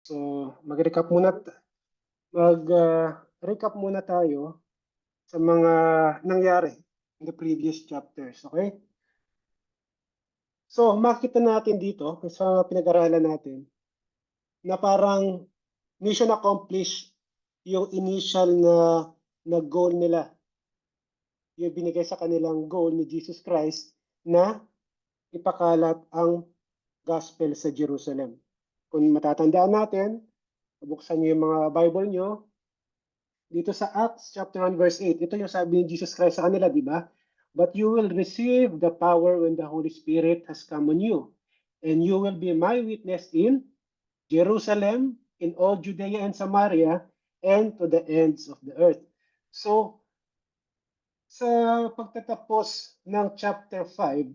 So, mag-recap muna tayo sa mga nangyari in the previous chapters, okay? So, makita natin dito sa pinag-aralan natin na parang mission accomplished yung initial na goal nila. Yung binigay sa kanilang goal ni Jesus Christ na ipakalat ang gospel sa Jerusalem. Kung matatandaan natin, buksan niyo yung mga Bible niyo, dito sa Acts chapter 1 verse 8, ito yung sabi ni Jesus Christ sa kanila, di ba? But you will receive the power when the Holy Spirit has come on you, and you will be my witness in Jerusalem, in all Judea and Samaria, and to the ends of the earth. So, sa pagtatapos ng chapter 5,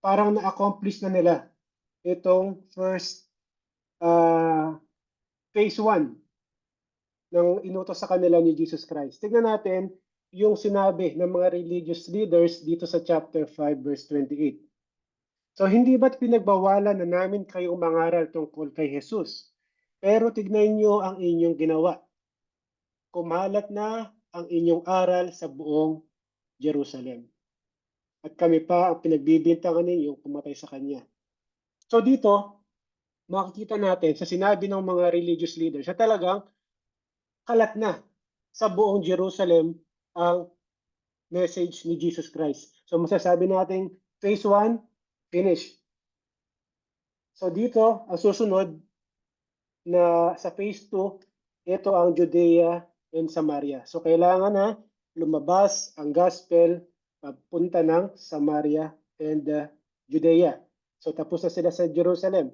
parang na-accomplish na nila itong first phase 1 ng inutos sa kanila ni Jesus Christ. Tignan natin yung sinabi ng mga religious leaders dito sa chapter 5 verse 28. So hindi ba't pinagbawalan na namin kayong mangaral tungkol kay Jesus? Pero tignan niyo ang inyong ginawa. Kumalat na ang inyong aral sa buong Jerusalem. At kami pa ang pinagbibintangan ninyong pumatay sa kanya. So dito, makikita natin sa sinabi ng mga religious leaders na talagang kalat na sa buong Jerusalem ang message ni Jesus Christ. So masasabi natin, phase 1, finish. So dito, ang susunod na sa phase 2, ito ang Judea and Samaria. So kailangan na lumabas ang gospel papunta ng Samaria and Judea. So tapos na sila sa Jerusalem.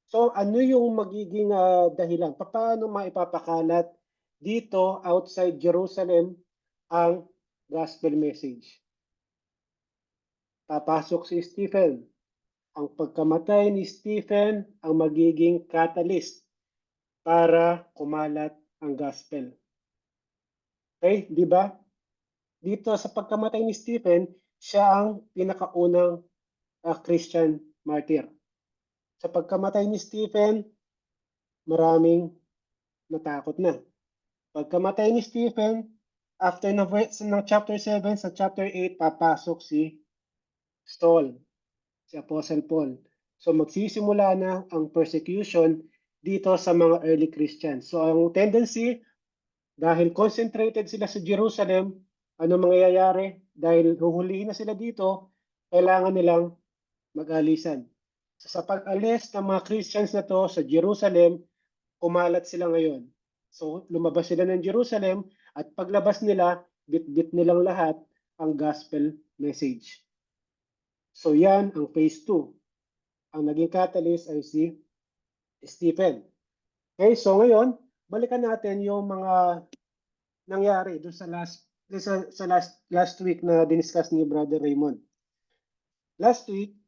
So ano yung magiging dahilan? Paano maipapakalat dito outside Jerusalem ang gospel message? Papasok si Stephen. Ang pagkamatay ni Stephen ang magiging catalyst para kumalat ang gospel. Okay, di ba? Dito sa pagkamatay ni Stephen, siya ang pinakaunang Christian martyr. Sa pagkamatay ni Stephen, maraming natakot na. Pagkamatay ni Stephen, after ng chapter 7, sa chapter 8, papasok si Saul, si Apostle Paul. So magsisimula na ang persecution dito sa mga early Christians. So ang tendency, dahil concentrated sila sa Jerusalem, ano mangyayari? Dahil huhulihin na sila dito, kailangan nilang mag-alisan. So sa pag-alis ng mga Christians na to sa Jerusalem, kumalat sila ngayon. So lumabas sila ng Jerusalem at paglabas nila, bit-bit nilang lahat ang gospel message. So yan ang phase 2. Ang naging catalyst ay si Stephen. Okay, so ngayon, balikan natin yung mga nangyari doon sa last week na diniscuss ni Brother Raymond. Last week,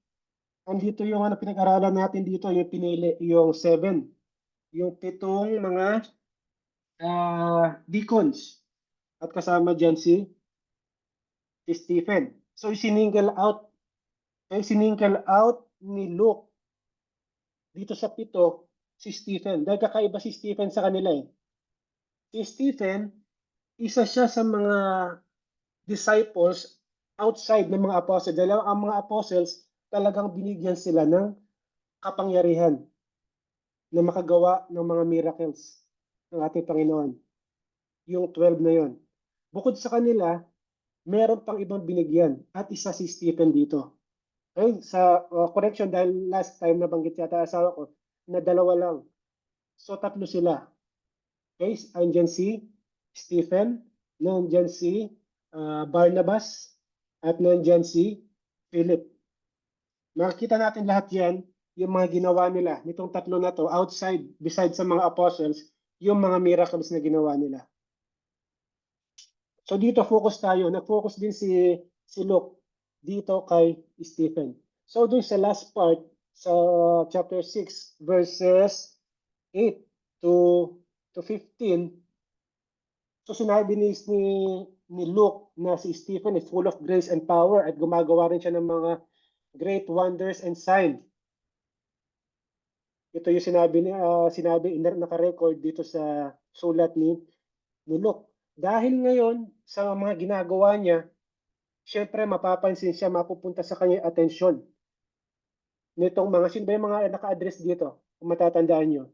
andito yung pinag-aralan natin dito, yung pinili, yung 7. Yung 7 mga deacons. At kasama dyan si Stephen. So, siningle out ni Luke dito sa 7 si Stephen. Dahil kakaiba si Stephen sa kanila eh. Si Stephen, isa siya sa mga disciples outside ng mga apostles. Dahil ang mga apostles talagang binigyan sila ng kapangyarihan na makagawa ng mga miracles ng ating Panginoon. Yung 12 na yon. Bukod sa kanila, meron pang ibang binigyan at isa si Stephen dito. Okay? Sa correction, dahil last time nabanggit yata asawa ko na 2 lang. So 3 sila. Okay? Andyan si Stephen, nandyan si Barnabas, at nandyan si Philip. Makikita natin lahat yan, yung mga ginawa nila, nitong 3 na to, outside, besides sa mga apostles, yung mga miracles na ginawa nila. So dito focus tayo, nag-focus din si Luke dito kay Stephen. So dun sa last part, sa chapter 6, verses 8 to 15, so sinabi ni Luke na si Stephen is full of grace and power at gumagawa rin siya ng mga great wonders and signs. Ito yung sinabi naka-record dito sa sulat ni Luke. Dahil ngayon sa mga ginagawa niya, syempre mapapansin siya, mapupunta sa kanya atensyon nitong mga, sino ba yung mga naka-address dito? Kung matatandaan nyo.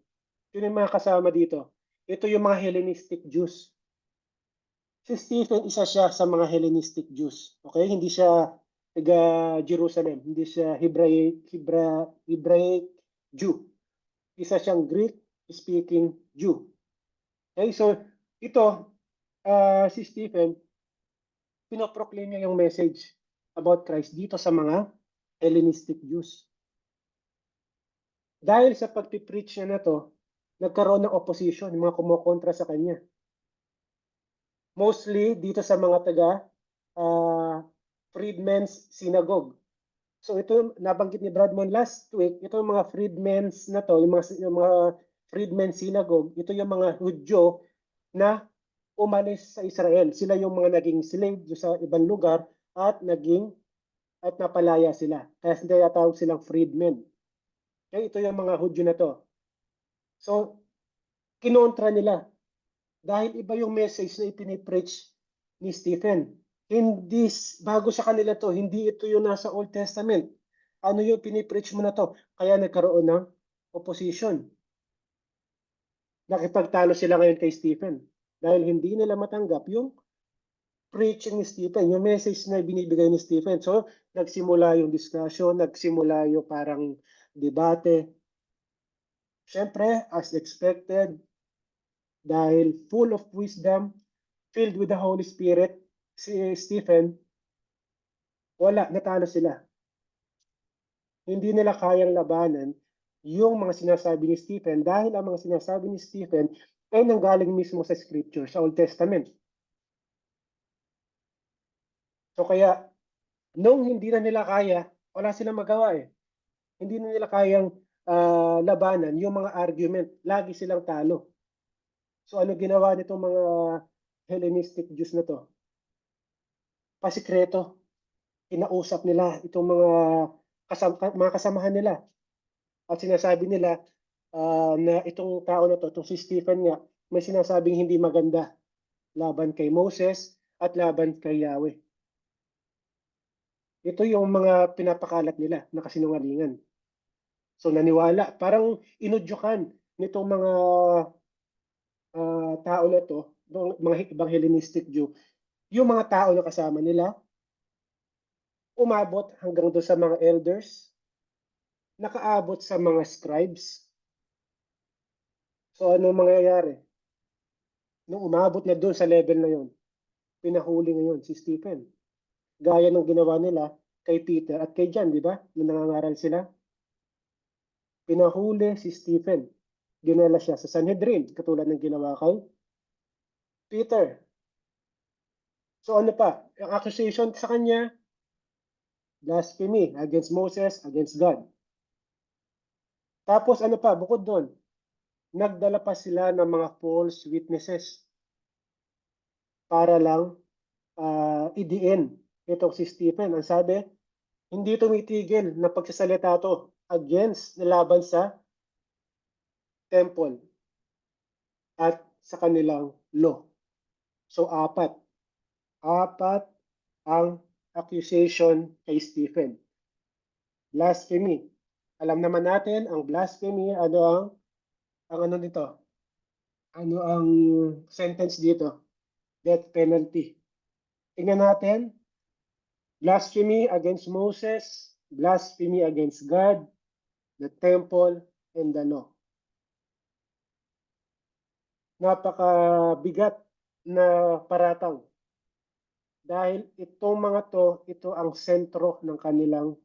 Sino yung mga kasama dito? Ito yung mga Hellenistic Jews. Si Stephen, isa siya sa mga Hellenistic Jews. Okay? Hindi siya taga Jerusalem. Hindi siya Hebraic Jew. Isa siyang Greek-speaking Jew. Okay? So, ito, si Stephen, pinoproclaim niya yung message about Christ dito sa mga Hellenistic Jews. Dahil sa pagpipreach niya na to, nagkaroon ng opposition, mga kumokontra sa kanya. Mostly dito sa mga taga Freedmen's Synagogue. So ito, nabanggit ni Bradmon last week, ito yung mga Freedmen's na to, yung mga Freedmen's Synagogue, ito yung mga Hudyo na umalis sa Israel. Sila yung mga naging slave sa ibang lugar at napalaya sila. Kaya tinatawag silang freedmen. Okay, ito yung mga Hudyo na to. So, kinontra nila. Dahil iba yung message na ipinipreach ni Stephen. Hindi, bago sa kanila to, hindi ito yung nasa Old Testament. Ano yung pinipreach mo na to? Kaya nagkaroon ng opposition. Nakipagtalo sila ngayon kay Stephen. Dahil hindi nila matanggap yung preaching ni Stephen, yung message na binibigay ni Stephen. So, nagsimula yung discussion, nagsimula yung parang debate. Siyempre, as expected, dahil full of wisdom, filled with the Holy Spirit, si Stephen, wala, natalo sila. Hindi nila kayang labanan yung mga sinasabi ni Stephen dahil ang mga sinasabi ni Stephen ay nanggaling mismo sa Scripture, sa Old Testament. So kaya, nung hindi na nila kaya, wala silang magawa eh. Hindi na nila kayang labanan yung mga argument. Lagi silang talo. So ano ginawa nitong mga Hellenistic Jews na to? Pasikreto. Kinausap nila itong mga kasamahan nila. At sinasabi nila na itong tao na to, itong si Stephen nga, may sinasabing hindi maganda laban kay Moses at laban kay Yahweh. Ito yung mga pinapakalat nila na kasinungalingan. So naniwala, parang inudyukan nitong mga tao na to, mga ibang Hellenistic Jew, yung mga tao na kasama nila, umabot hanggang doon sa mga elders, nakaabot sa mga scribes. So ano mangyayari? Nung umabot na doon sa level na yon, pinahuli ngayon si Stephen. Gaya ng ginawa nila kay Peter at kay John, di ba? Nung nangangaral sila. Pinahuli si Stephen. Dinala siya sa Sanhedrin, katulad ng ginawa kay Peter. So ano pa? Ang accusation sa kanya, blasphemy against Moses, against God. Tapos ano pa, bukod doon, nagdala pa sila ng mga false witnesses para lang idiin itong si Stephen. Ang sabi, hindi tumitigil na pagsasalita to against laban sa temple at sa kanilang law. So apat ang accusation kay Stephen. Blasphemy. Alam naman natin ang blasphemy, ano ang ano dito? Ano ang sentence dito? Death penalty. Tingnan natin. Blasphemy against Moses, blasphemy against God, the temple, and the law. Napakabigat na paratang. Dahil itong mga to, ito ang sentro ng kanilang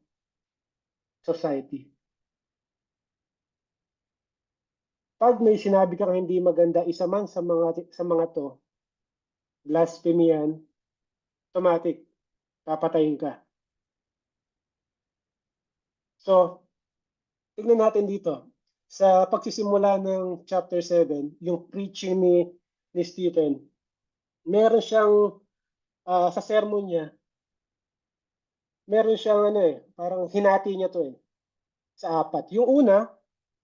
society. Pag may sinabi kang hindi maganda, isa man sa mga to, blasphemy yan, automatic, papatayin ka. So, tignan natin dito. Sa pagsisimula ng chapter 7, yung preaching ni Stephen, meron siyang, sa sermon niya, meron siyang parang hinati niya to sa apat. Yung una,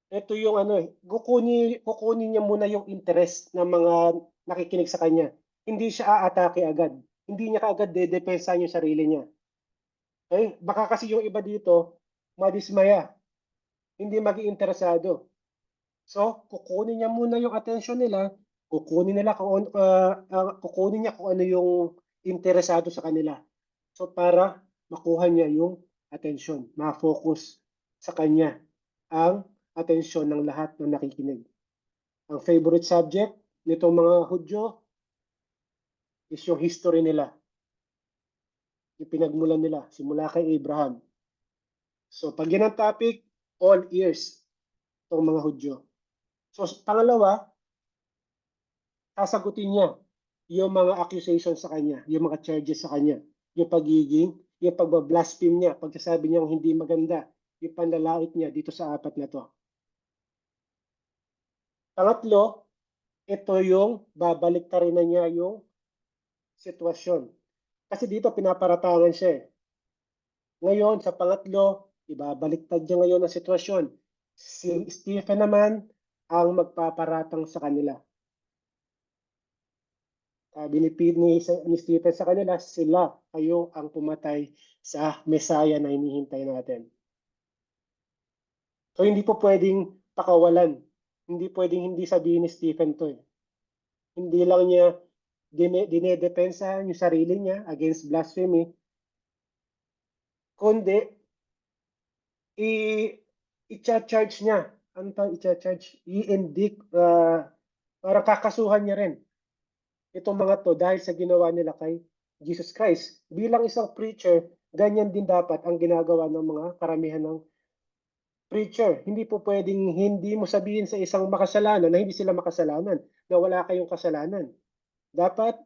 ito yung ano kukunin niya muna yung interest ng mga nakikinig sa kanya. Hindi siya aatake agad. Hindi niya kaagad dedepensahan yung sarili niya. Okay? Baka kasi yung iba dito, madismaya, hindi maging interesado. So, kukunin niya muna yung attention nila, kukunin niya kung ano yung interesado sa kanila. So, para makuha niya yung attention, ma-focus sa kanya ang atensyon ng lahat ng nakikinig. Ang favorite subject nitong mga Hudyo is yung history nila, yung pinagmulan nila, simula kay Abraham. So, pag yan ang topic, all ears itong mga Hudyo. So, pangalawa, sasagutin niya yung mga accusations sa kanya, yung mga charges sa kanya, yung pagbablaspheme niya, pagsasabi niyang hindi maganda, yung panlalait niya dito sa apat na to. Pangatlo, ito yung babalik ka rin na niya yung sitwasyon. Kasi dito pinaparatangan siya eh. Ngayon, sa pangatlo, ibabaliktad niya ngayon ang sitwasyon. Si Stephen naman ang magpaparatang sa kanila. Sabi ni Stephen sa kanila, sila kayo ang pumatay sa Messiah na hinihintay natin. So hindi po pwedeng pakawalan. Hindi pwedeng hindi sabihin ni Stephen to eh. Hindi lang niya dinedepensa yung sarili niya against blasphemy, kundi i-charge niya. Ano tawag i-charge? I-indict, para kakasuhan niya rin itong mga to dahil sa ginawa nila kay Jesus Christ. Bilang isang preacher, ganyan din dapat ang ginagawa ng mga karamihan ng preacher. Hindi po pwedeng hindi mo sabihin sa isang makasalanan na hindi sila makasalanan, na wala kayong kasalanan. Dapat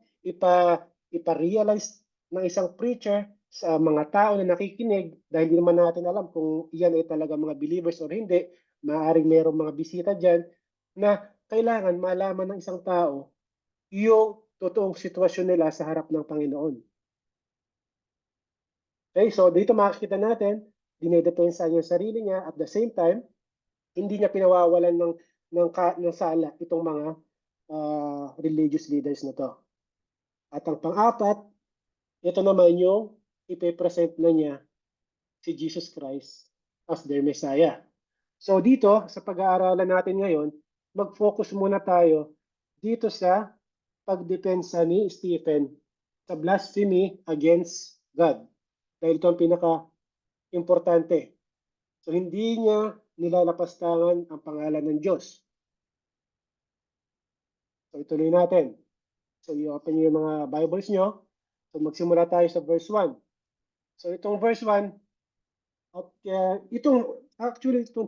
ipa-realize ng isang preacher sa mga tao na nakikinig, dahil hindi naman natin alam kung iyan ay talaga mga believers or hindi, maaaring mayroong mga bisita dyan, na kailangan malaman ng isang tao yung totoong sitwasyon nila sa harap ng Panginoon. Okay, so dito makikita natin, dinedepensa niya yung sarili niya, at the same time, hindi niya pinawawalan ng sala itong mga religious leaders na to. At ang pang-apat, ito naman yung ipe-present na niya si Jesus Christ as their Messiah. So dito, sa pag-aaralan natin ngayon, mag-focus muna tayo dito sa pagdepensa ni Stephen sa blasphemy against God. Dahil ito ang pinaka-importante. So hindi niya nilalapastangan ang pangalan ng Diyos. So ituloy natin. So i-open niyo yung mga Bibles niyo. So magsimula tayo sa verse 1. So itong verse 1, itong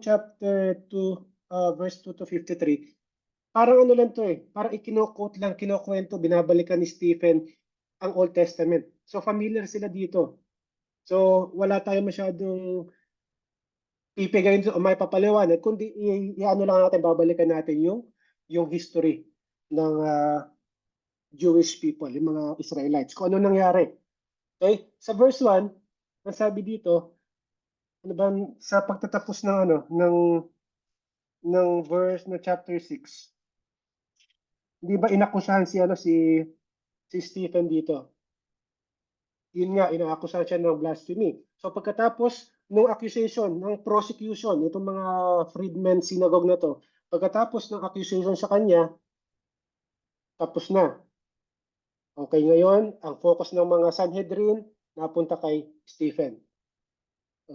chapter 2, verse 2 to 53, parang ano lang to eh, parang ikinokot lang, kinukwento, binabalikan ni Stephen ang Old Testament. So familiar sila dito. So wala tayong masyadong pipigayin o may papaliwanag, kundi i-ano lang natin, babalikan natin yung history ng Jewish people, yung mga Israelites, kung ano nangyari. Okay? Sa verse 1, ang sabi dito, ano ba, sa pagtatapos ng verse na chapter 6, hindi ba inakusahan si Stephen dito? Yun nga, inaakusahan siya ng blasphemy. So pagkatapos ng accusation, ng prosecution, itong mga freedmen synagogue na to, pagkatapos ng accusation sa kanya, tapos na. Okay, ngayon, ang focus ng mga Sanhedrin napunta kay Stephen.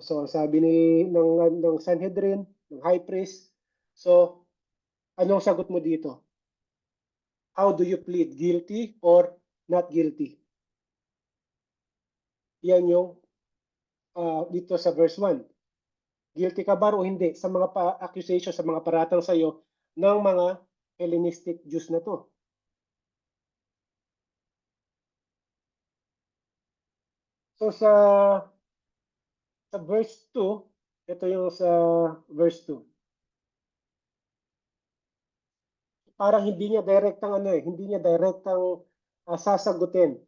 So sabi ng Sanhedrin, ng high priest, so anong sagot mo dito? How do you plead? Guilty or not guilty? Yan yung dito sa verse 1. Guilty ka ba o hindi sa mga accusation, sa mga paratang sa iyo ng mga Hellenistic Jews na to? So sa verse 2, ito yung sa verse 2. Parang hindi niya direktang sasagutin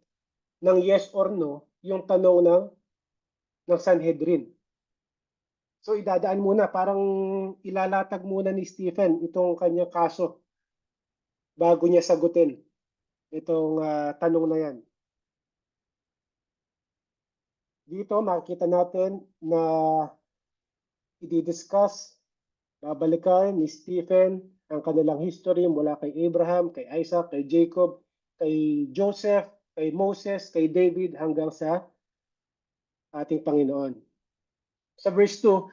ng yes or no yung tanong ng Sanhedrin. So idadaan muna, parang ilalatag muna ni Stephen itong kanyang kaso bago niya sagutin itong tanong na yan. Dito makikita natin na i-discuss, babalikan ni Stephen ang kanilang history mula kay Abraham, kay Isaac, kay Jacob, kay Joseph, kay Moses, kay David hanggang sa ating Panginoon. Sa verse 2,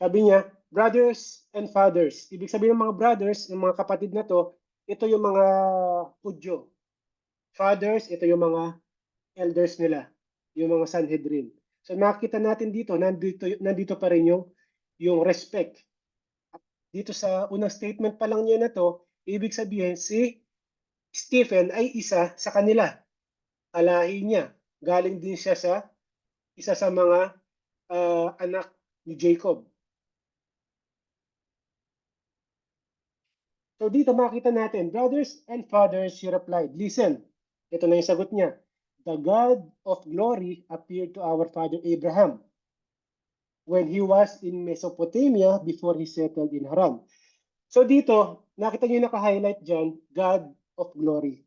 sabi niya, brothers and fathers. Ibig sabihin ng mga brothers, ng mga kapatid na to, ito yung mga Hudyo. Fathers, ito yung mga elders nila, yung mga Sanhedrin. So nakita natin dito, nandito pa rin yung respect. Dito sa unang statement pa lang niya na to, ibig sabihin si Stephen ay isa sa kanila. Alahi niya. Galing din siya sa isa sa mga anak ni Jacob. So dito makita natin, brothers and fathers, he replied, listen, ito na yung sagot niya. The God of glory appeared to our father Abraham when he was in Mesopotamia before he settled in Haran. So dito, nakita niyo naka-highlight dyan, God of glory.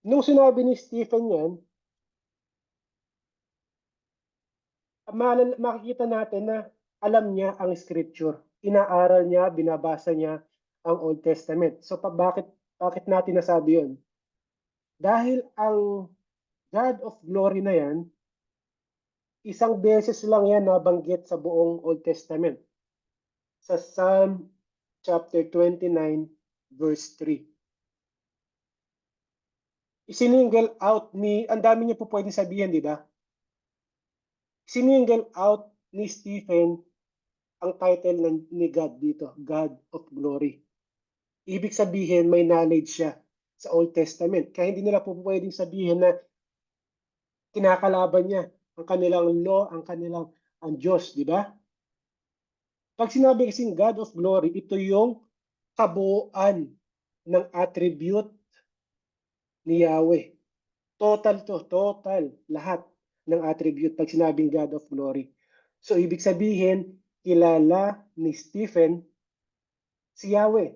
Nung sinabi ni Stephen yan, makikita natin na alam niya ang scripture. Inaaral niya, binabasa niya ang Old Testament. So bakit natin nasabi yun? Dahil ang God of glory na yan, isang beses lang yan nabanggit sa buong Old Testament. Sa Psalm chapter 29 verse 3. Isiningle out ni, ang dami niya po pwedeng sabihin, di ba? Siningle out ni Stephen ang title ni God dito, God of Glory. Ibig sabihin may knowledge siya sa Old Testament. Kaya hindi nila po pwedeng sabihin na kinakalaban niya ang kanilang law, ang Diyos, di ba? Pag sinabi kasing God of Glory, ito yung kabuuan ng attribute ni Yahweh. Total, lahat ng attribute pag sinabing God of Glory. So, ibig sabihin, kilala ni Stephen si Yahweh.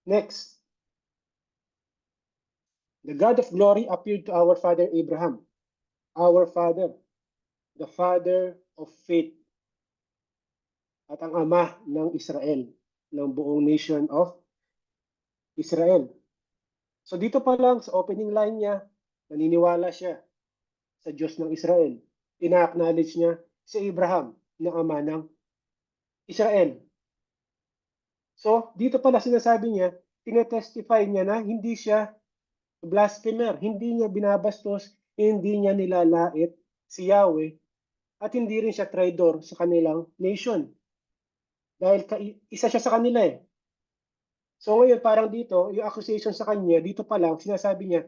Next. The God of glory appeared to our father Abraham. Our father. The father of faith. At ang ama ng Israel. Ng buong nation of Israel. So dito pa lang sa opening line niya, naniniwala siya sa Diyos ng Israel. Ina-acknowledge niya si Abraham na ama ng Israel. So dito pala sinasabi niya, tinetestify niya na hindi siya blasphemer, hindi niya binabastos, hindi niya nilalait si Yahweh, at hindi rin siya traitor sa kanilang nation. Dahil isa siya sa kanila eh. So ngayon parang dito, yung accusation sa kanya, dito pa lang, sinasabi niya,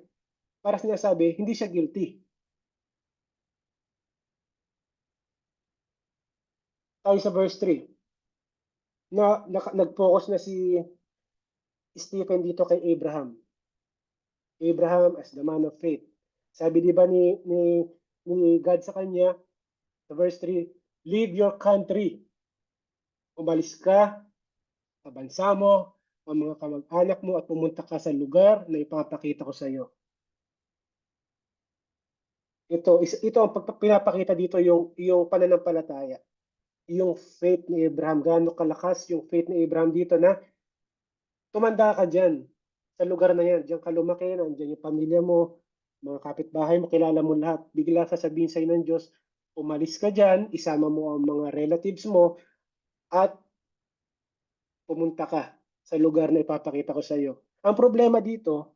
para sinasabi, hindi siya guilty. Tayo sa verse 3. Nag-focus na si Stephen dito kay Abraham. Abraham as the man of faith. Sabi di ba ni God sa kanya, sa verse 3, leave your country. Umalis ka sa bansa mo, ang mga kamag-anak mo at pumunta ka sa lugar na ipapakita ko sa iyo. Ito ang pinapakita dito yung pananampalataya. Yung faith ni Abraham, gaano kalakas yung faith ni Abraham dito na tumanda ka dyan sa lugar na yan, dyan ka lumaki, nandiyan yung pamilya mo, mga kapitbahay mo, kilala mo lahat. Bigla sasabihin sa'yo ng Diyos, umalis ka dyan, isama mo ang mga relatives mo, at pumunta ka sa lugar na ipapakita ko sa iyo. Ang problema dito,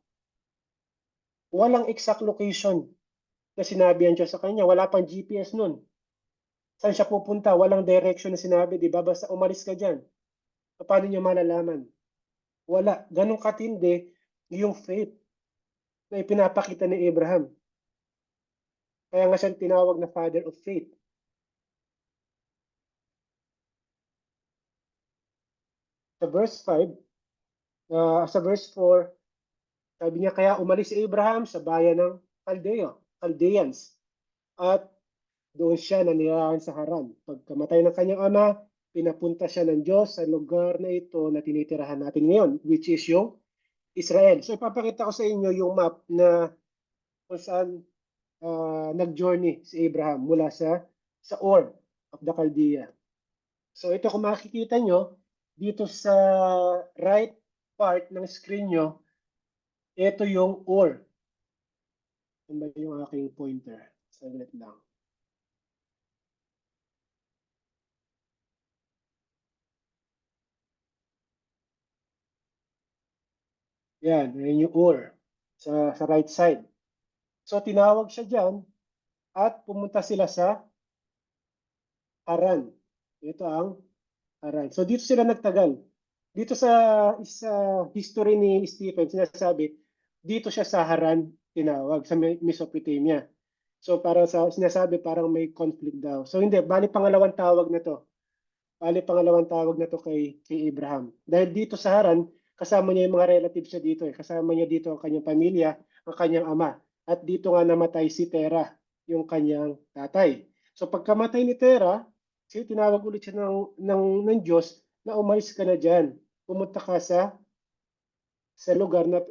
walang exact location na sinabi ang Diyos sa kanya. Wala pang GPS nun. Saan siya pupunta? Walang direction na sinabi, di ba? Basta umalis ka dyan. Paano niya malalaman? Wala. Ganong katindi yung faith na ipinapakita ni Abraham. Kaya nga siya tinawag na father of faith. Sa verse 5, sa verse 4, sabi niya, kaya umalis si Abraham sa bayan ng Chaldeans. At Doon siya nanirahan sa Haran. Pagkamatay ng kanyang ama, pinapunta siya ng Diyos sa lugar na ito na tinitirahan natin ngayon, which is yung Israel. So ipapakita ko sa inyo yung map na kung saan nag-journey si Abraham mula sa Ur of the Chaldea. So ito kung makikita nyo, dito sa right part ng screen nyo, ito yung Ur. Ano ba yung aking pointer? Saglit lang. Yan yung Ur sa right side. So tinawag siya dyan at pumunta sila sa Haran. Ito ang Haran. So dito sila nagtagal. Dito sa history ni Stephen, sinasabi, dito siya sa Haran tinawag, sa Mesopotamia. So para sa sinasabi parang may conflict daw. So hindi, bali pangalawang tawag na to. Bali pangalawang tawag na to kay Abraham. Dahil dito sa Haran, kasama niya yung mga relatives niya dito. Kasama niya dito ang kanyang pamilya, ang kanyang ama. At dito nga namatay si Tera, yung kanyang tatay. So pagkamatay ni Tera, tinawag ulit siya ng Diyos na umalis ka na dyan. Pumunta ka sa lugar na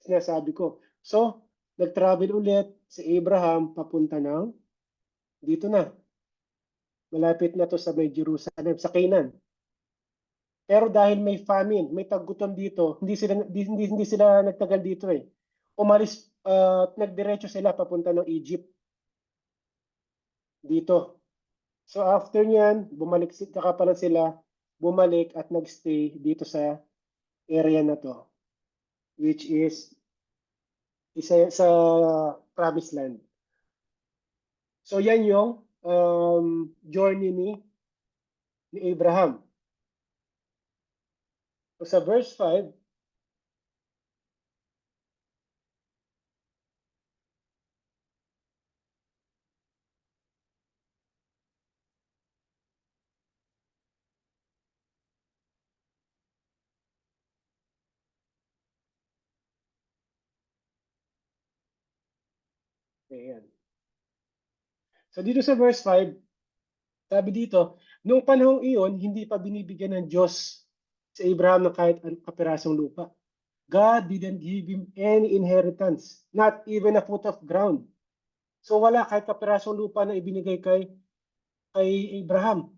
sinasabi ko. So, nag-travel ulit si Abraham papunta ng dito na. Malapit na to sa may Jerusalem, sa Canaan. Pero dahil may famine, may taggutom dito, hindi sila nagtagal dito eh. Umalis at nagdiretso sila papunta ng Egypt dito. So after niyan, saka pala sila bumalik at nagstay dito sa area na to, which is isa sa Promised Land. So yan yung journey ni Abraham. So sa verse 5, ayan. So dito sa verse 5, sabi dito, noong panahong iyon, hindi pa binibigyan ng Diyos si Abraham ng kahit kapirasong lupa. God didn't give him any inheritance, not even a foot of ground. So wala kahit kapirasong lupa na ibinigay kay Abraham.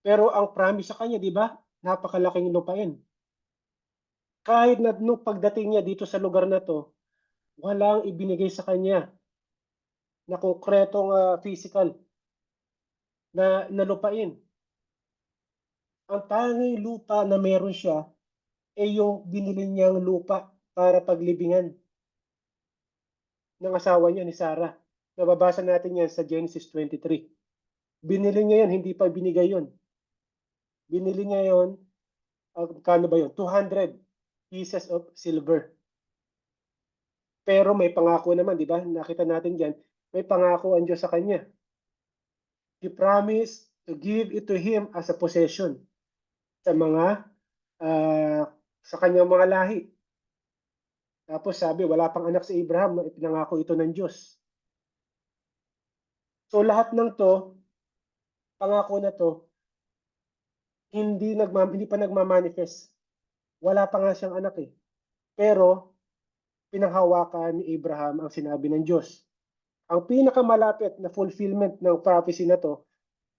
Pero ang promise sa kanya, di ba? Napakalaking lupain. Kahit na nung pagdating niya dito sa lugar na to, walang ibinigay sa kanya na konkretong physical na lupain. Ang tanging lupa na meron siya ay yung binili niyang lupa para paglibingan ng asawa niya ni Sarah. Nababasa natin yan sa Genesis 23. Binili niya yan, hindi pa binigay yun. Binili niya yun, kano ba yun? 200 pieces of silver. Pero may pangako naman, di ba? Nakita natin dyan, may pangako ang Diyos sa kanya. He promised to give it to him as a possession sa uh, sa kanyang mga lahi. Tapos sabi, wala pang anak si Abraham, ipinangako ito ng Diyos. So lahat ng to, pangako na to, hindi pa nagma-manifest. Wala pa nga siyang anak eh. Pero pinanghawakan ni Abraham ang sinabi ng Diyos. Ang pinakamalapit na fulfillment ng prophecy na to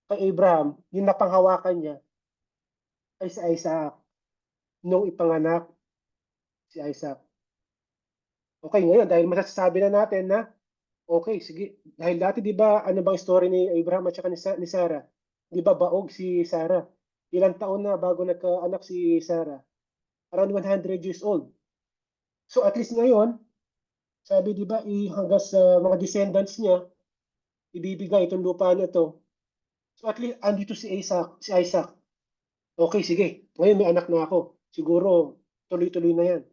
kay Abraham, yung napanghawakan niya ay si Isaac nung ipanganak si Isaac. Okay, ngayon dahil masasabi na natin na okay, sige, dahil dati 'di ba ano bang story ni Abraham at saka ni Sarah? 'Di ba baog si Sarah? Ilang taon na bago nagkaanak si Sarah? Around 100 years old. So at least ngayon, sabi 'di ba hanggang sa mga descendants niya, ibibigay itong lupa na to. So at least andito si Isaac. Okay, sige. Ngayon may anak na ako. Siguro tuloy-tuloy na 'yan.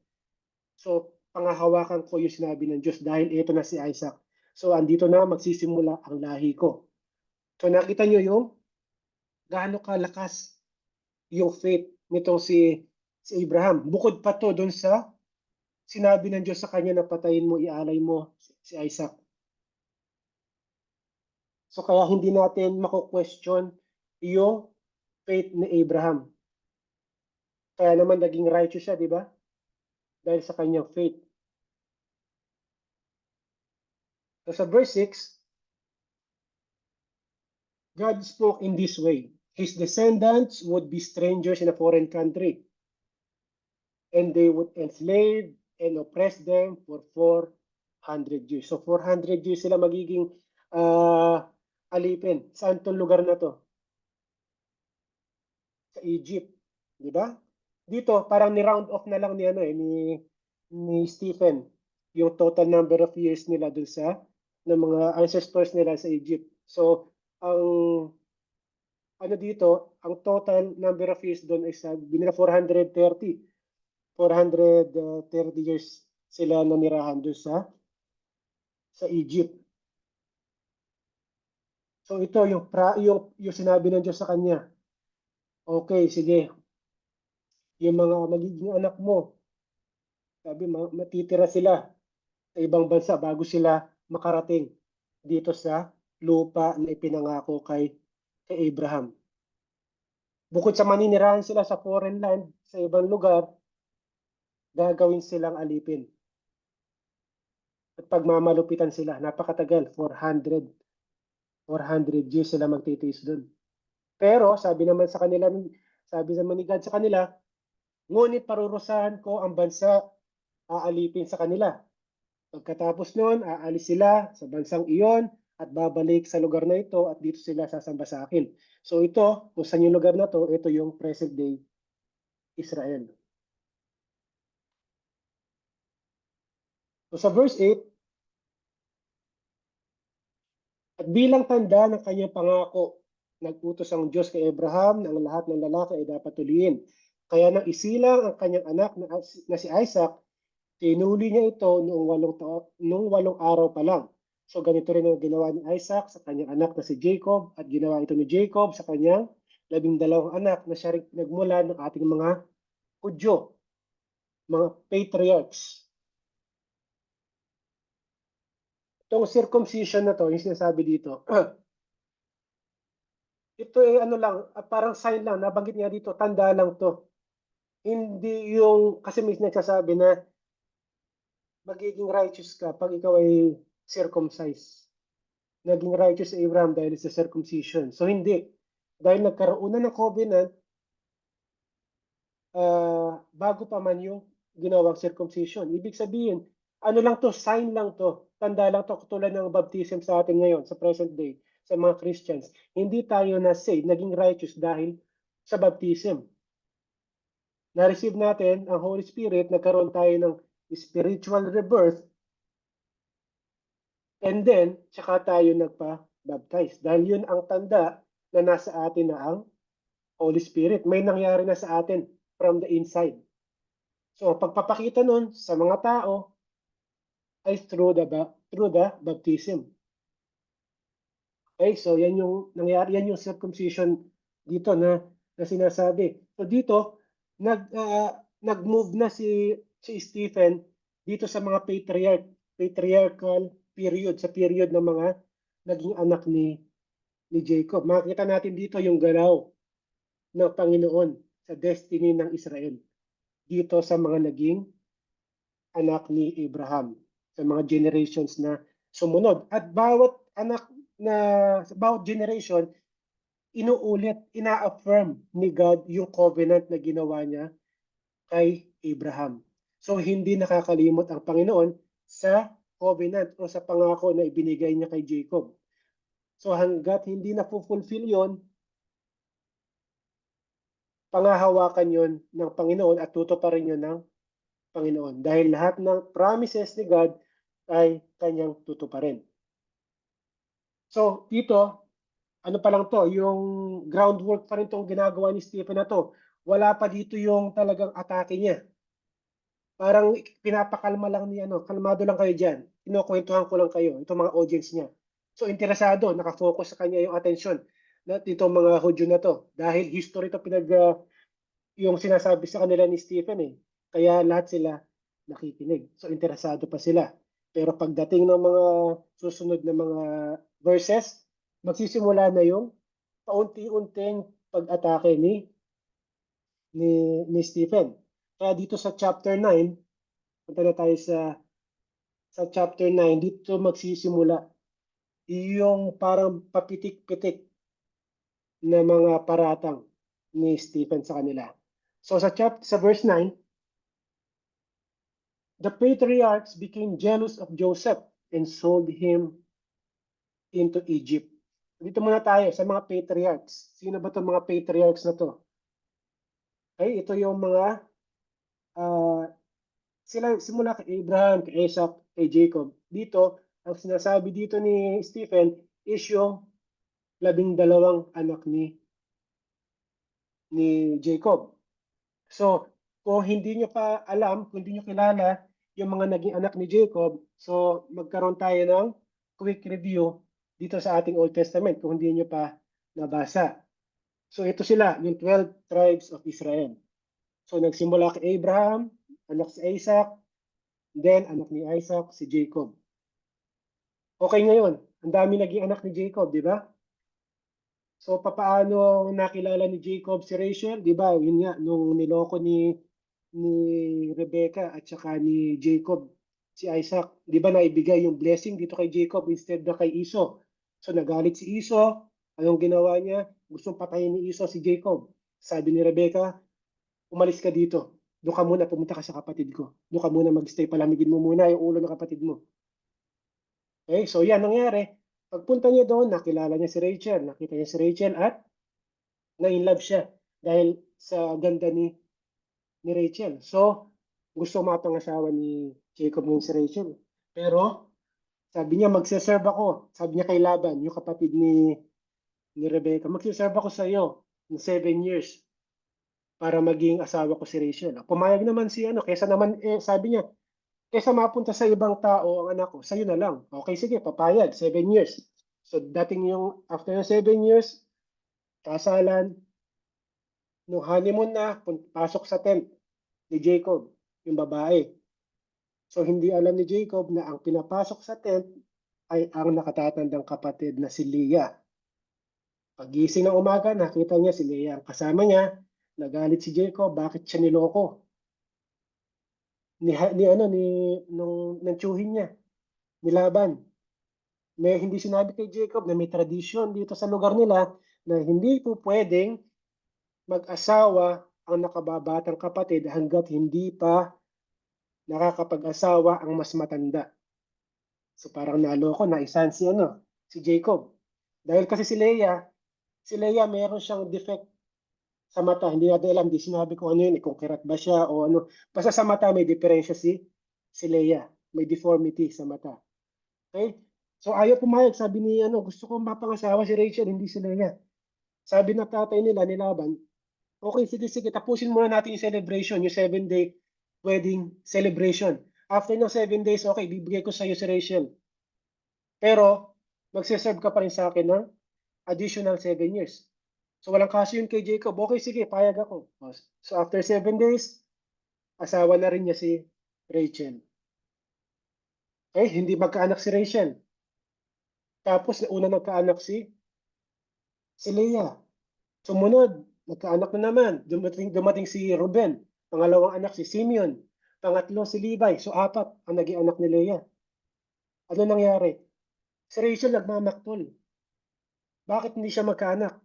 So pangahawakan ko yung sinabi ng Diyos dahil ito na si Isaac. So andito na magsisimula ang lahi ko. So nakita nyo yung gaano kalakas yung faith nitong si Abraham. Bukod pa to doon sa sinabi ng Diyos sa kanya na patayin mo, ialay mo si Isaac. So kaya hindi natin mako-question yung faith ni Abraham. Kaya naman naging righteous siya, di ba? Dahil sa kanyang faith. So sa verse 6, God spoke in this way. His descendants would be strangers in a foreign country, and they would enslave and oppress them for 400 years. So 400 years sila magiging alipin. Saan tong lugar na to? Sa Egypt, di ba? Dito parang ni-round off na lang ni ni Stephen yung total number of years nila dun sa ng mga ancestors nila sa Egypt. So ang dito, ang total number of years doon ay sabi nila 430. 430 years sila nanirahan doon sa Egypt. So ito yung sinabi ng Diyos sa kanya. Okay, sige. Yung mga magiging anak mo, sabi matitira sila sa ibang bansa bago sila makarating dito sa lupa na ipinangako kay Abraham. Bukod sa maninirahan sila sa foreign land, sa ibang lugar, gagawin silang alipin. At pagmamalupitan sila, napakatagal, 400 years sila magtitiis doon. Pero sabi naman ni God sa kanila, ngunit parurusahan ko ang bansa, aalipin sa kanila. Pagkatapos noon, aalis sila sa bansang iyon at babalik sa lugar na ito at dito sila sasamba sa akin. So ito, kung saan yung lugar na to, ito yung present day Israel. So sa verse 8, at bilang tanda ng kanyang pangako, nag-utos ang Diyos kay Abraham na ang lahat ng lalaki ay dapat tuliin. Kaya nang isilang ang kanyang anak na si Isaac, tinuli niya ito noong 8 araw pa lang. So ganito rin ang ginawa ni Isaac sa kanyang anak na si Jacob at ginawa ito ni Jacob sa kanyang 12 anak na siya rin pinagmula ng ating mga Hudyo, mga patriarchs. Itong circumcision na to, yung sinasabi dito, ito ay parang sign lang, nabanggit niya dito, tanda lang to. Hindi yung, kasi may nagsasabi na magiging righteous ka pag ikaw ay circumcised. Naging righteous si Abraham dahil sa circumcision. So hindi. Dahil nagkaroon na ng covenant, bago pa man yung ginawang circumcision. Ibig sabihin, ano lang to, sign lang to, tanda lang to, katulad ng baptism sa atin ngayon, sa present day, sa mga Christians. Hindi tayo na saved, naging righteous dahil sa baptism. Na-receive natin ang Holy Spirit, nagkaroon tayo ng spiritual rebirth, and then, tsaka tayo nagpa-baptize. Dahil yun ang tanda na nasa atin na ang Holy Spirit. May nangyari na sa atin from the inside. So, pagpapakita nun sa mga tao ay through the baptism. Okay, so yan yung nangyari, yan yung circumcision dito na sinasabi. So dito, nag-move na si Stephen dito sa mga patriarchal period, sa period ng mga naging anak ni Jacob. Makita natin dito yung galaw ng Panginoon sa destiny ng Israel dito sa mga naging anak ni Abraham, sa mga generations na sumunod. At bawat anak bawat generation, inuulit, ina-affirm ni God yung covenant na ginawa niya kay Abraham. So hindi nakakalimot ang Panginoon sa covenant o sa pangako na ibinigay niya kay Jacob. So hanggat hindi na-fulfill yon, pangahawakan yon ng Panginoon at tutuparin yon ng Panginoon. Dahil lahat ng promises ni God ay kanyang tutuparin. So dito, ano pa lang to, yung groundwork pa rin tong ginagawa ni Stephen na to. Wala pa dito yung talagang atake niya. Parang pinapakalma lang ni kalmado lang kayo dyan. Kinukwentuhan ko lang kayo, itong mga audience niya. So interesado, nakafocus sa kanya yung attention na itong mga Hudyo na to. Dahil history to yung sinasabi sa kanila ni Stephen eh. Kaya lahat sila nakikinig. So interesado pa sila. Pero pagdating ng mga susunod na mga verses, magsisimula na yung paunti-unting pag-atake ni Stephen. Kaya dito sa chapter 9, punta na tayo sa chapter 9, dito magsisimula yung parang papitik-pitik na mga paratang ni Stephen sa kanila. So sa verse 9, the patriarchs became jealous of Joseph and sold him into Egypt. Dito muna tayo sa mga patriarchs. Sino ba itong mga patriarchs na to? Okay, ito yung mga sila simula kay Abraham, kay Isaac, kay Jacob. Dito, ang sinasabi dito ni Stephen is yung 12 anak ni Jacob. So, kung hindi nyo pa alam, kung hindi nyo kilala yung mga naging anak ni Jacob, so magkaroon tayo ng quick review dito sa ating Old Testament kung hindi nyo pa nabasa. So ito sila, yung 12 tribes of Israel. So nagsimula kay Abraham, anak si Isaac, then anak ni Isaac, si Jacob. Okay ngayon, ang dami naging anak ni Jacob, di ba? So papaano nakilala ni Jacob si Rachel? Di ba? Yun nga, nung niloko ni Rebecca at saka ni Jacob si Isaac, di ba naibigay yung blessing dito kay Jacob instead na kay Esau. So nagalit si Esau, anong ginawa niya? Gustong patayin ni Esau si Jacob. Sabi ni Rebecca, umalis ka dito. Doon ka muna, pumunta ka sa kapatid ko. Doon ka muna mag-stay, palamigin mo muna yung ulo ng kapatid mo. Okay, so yan nangyari. Pagpunta niya doon, nakilala niya si Rachel. Nakita niya si Rachel at na-inlove siya dahil sa ganda ni Rachel. So, gusto mapangasawa ni Jacob ng si Rachel. Pero, sabi niya, magseserve ako. Sabi niya kay Laban, yung kapatid ni Rebecca, magseserve ako sa iyo ng 7 years para maging asawa ko si Rachel. Pumayag naman si kaysa naman, sabi niya, kaysa mapunta sa ibang tao ang anak ko, sa'yo na lang. Okay, sige, papayag, 7 years. So, dating yung, after yung 7 years, kasalan, nung honeymoon na, pasok sa tent ni Jacob, yung babae. So, hindi alam ni Jacob na ang pinapasok sa tent ay ang nakatatandang kapatid na si Leah. Pagising ng umaga, nakita niya si Leah. Kasama niya, nagalit si Jacob, bakit siya niloko? Nung tiyuhin niya, nilaban. May hindi sinabi kay Jacob na may tradisyon dito sa lugar nila na hindi po pwedeng mag-asawa ang nakababatang kapatid hanggat hindi pa nakakapag-asawa ang mas matanda. So parang naloko, naisan si Jacob. Dahil kasi si Leia meron siyang defect sa mata. Hindi natin alam, di sinabi ko ano yun, kung kirat ba siya o ano. Basta sa mata may diferensya si Leia. May deformity sa mata. Okay? So ayaw pumayag, sabi ni gusto ko mapangasawa si Rachel, hindi si Leia. Sabi na tatay nila, nilaban, okay, sige, tapusin muna natin yung celebration, yung 7-day wedding celebration. After ng 7 days, okay, bibigay ko sa iyo si Rachel. Pero, magsiserve ka pa rin sa akin ng additional 7 years. So, walang kaso yun kay Jacob. Okay, sige, payag ako. So, after 7 days, asawa na rin niya si Rachel. Okay, hindi magkaanak si Rachel. Tapos, una nagkaanak si Leah. Sumunod, nagkaanak na naman. Dumating si Ruben. Pangalawang anak si Simeon. Pangatlo si Levi. So, 4 ang naging anak ni Leah. Ano nangyari? Si Rachel nagmamaktol. Bakit hindi siya magkaanak?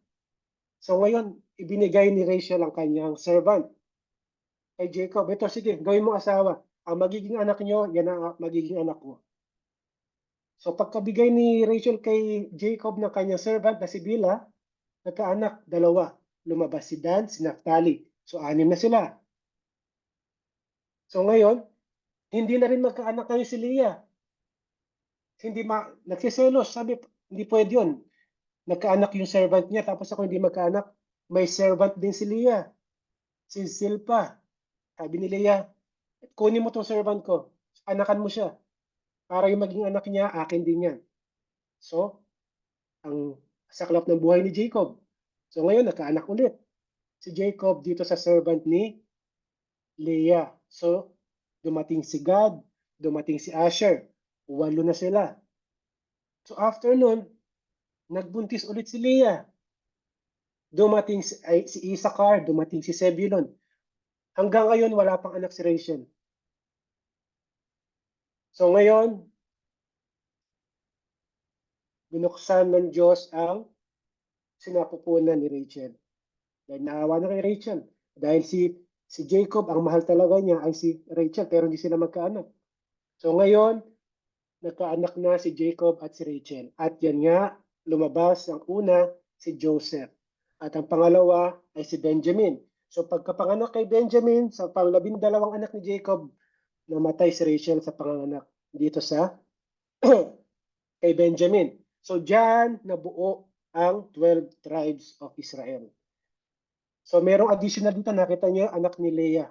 So ngayon, ibinigay ni Rachel ang kanyang servant kay Jacob. Ito, sige, gawin mo asawa. Ang magiging anak niyo, yan ang magiging anak ko. So pagkabigay ni Rachel kay Jacob ng kanyang servant na si Bilhah, nagkaanak, 2. Lumabas si Dan, si Naphtali. So 6 na sila. So ngayon, hindi na rin magkaanak kayo si Leah. Nagsiselos, sabi, hindi pwede yun. Nagkaanak yung servant niya, tapos ako hindi magkaanak. May servant din si Leah, si Zilpah. Sabi ni Leah, kunin mo tong servant ko, anakan mo siya. Para yung maging anak niya, akin din yan. So, ang saklap ng buhay ni Jacob. So ngayon, nagkaanak ulit si Jacob dito sa servant ni Leah. So, dumating si Gad, dumating si Asher. 8 na sila. So after nun, nagbuntis ulit si Leah. Dumating si Issachar, dumating si Zebulon. Hanggang ngayon, wala pang anak si Rachel. So ngayon, binuksan ng Diyos ang sinapupunan ni Rachel. Dahil naawa na kay Rachel. Dahil si Jacob, ang mahal talaga niya ay si Rachel, pero hindi sila magkaanak. So ngayon, nagkaanak na si Jacob at si Rachel. At yan nga, lumabas ang una, si Joseph. At ang pangalawa ay si Benjamin. So pagkapanganak kay Benjamin, sa pang-12 anak ni Jacob, namatay si Rachel sa panganganak dito sa kay Benjamin. So diyan nabuo ang 12 tribes of Israel. So merong additional dito, nakita niyo anak ni Leah,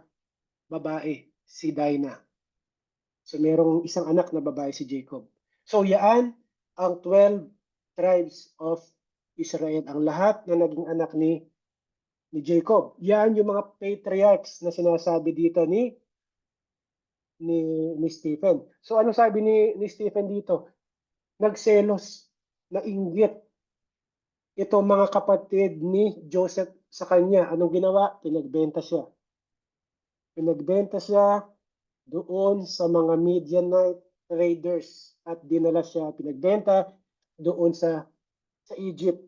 babae, si Dinah. So merong isang anak na babae si Jacob. So yaan ang 12 tribes of Israel, ang lahat na naging anak ni Jacob. Yan yung mga patriarchs na sinasabi dito ni Stephen. So ano sabi ni Stephen dito? Nagselos, nainggit itong mga kapatid ni Joseph sa kanya. Anong ginawa? Pinagbenta siya. Pinagbenta siya doon sa mga Midianite raiders at dinala siya, pinagbenta doon sa Egypt.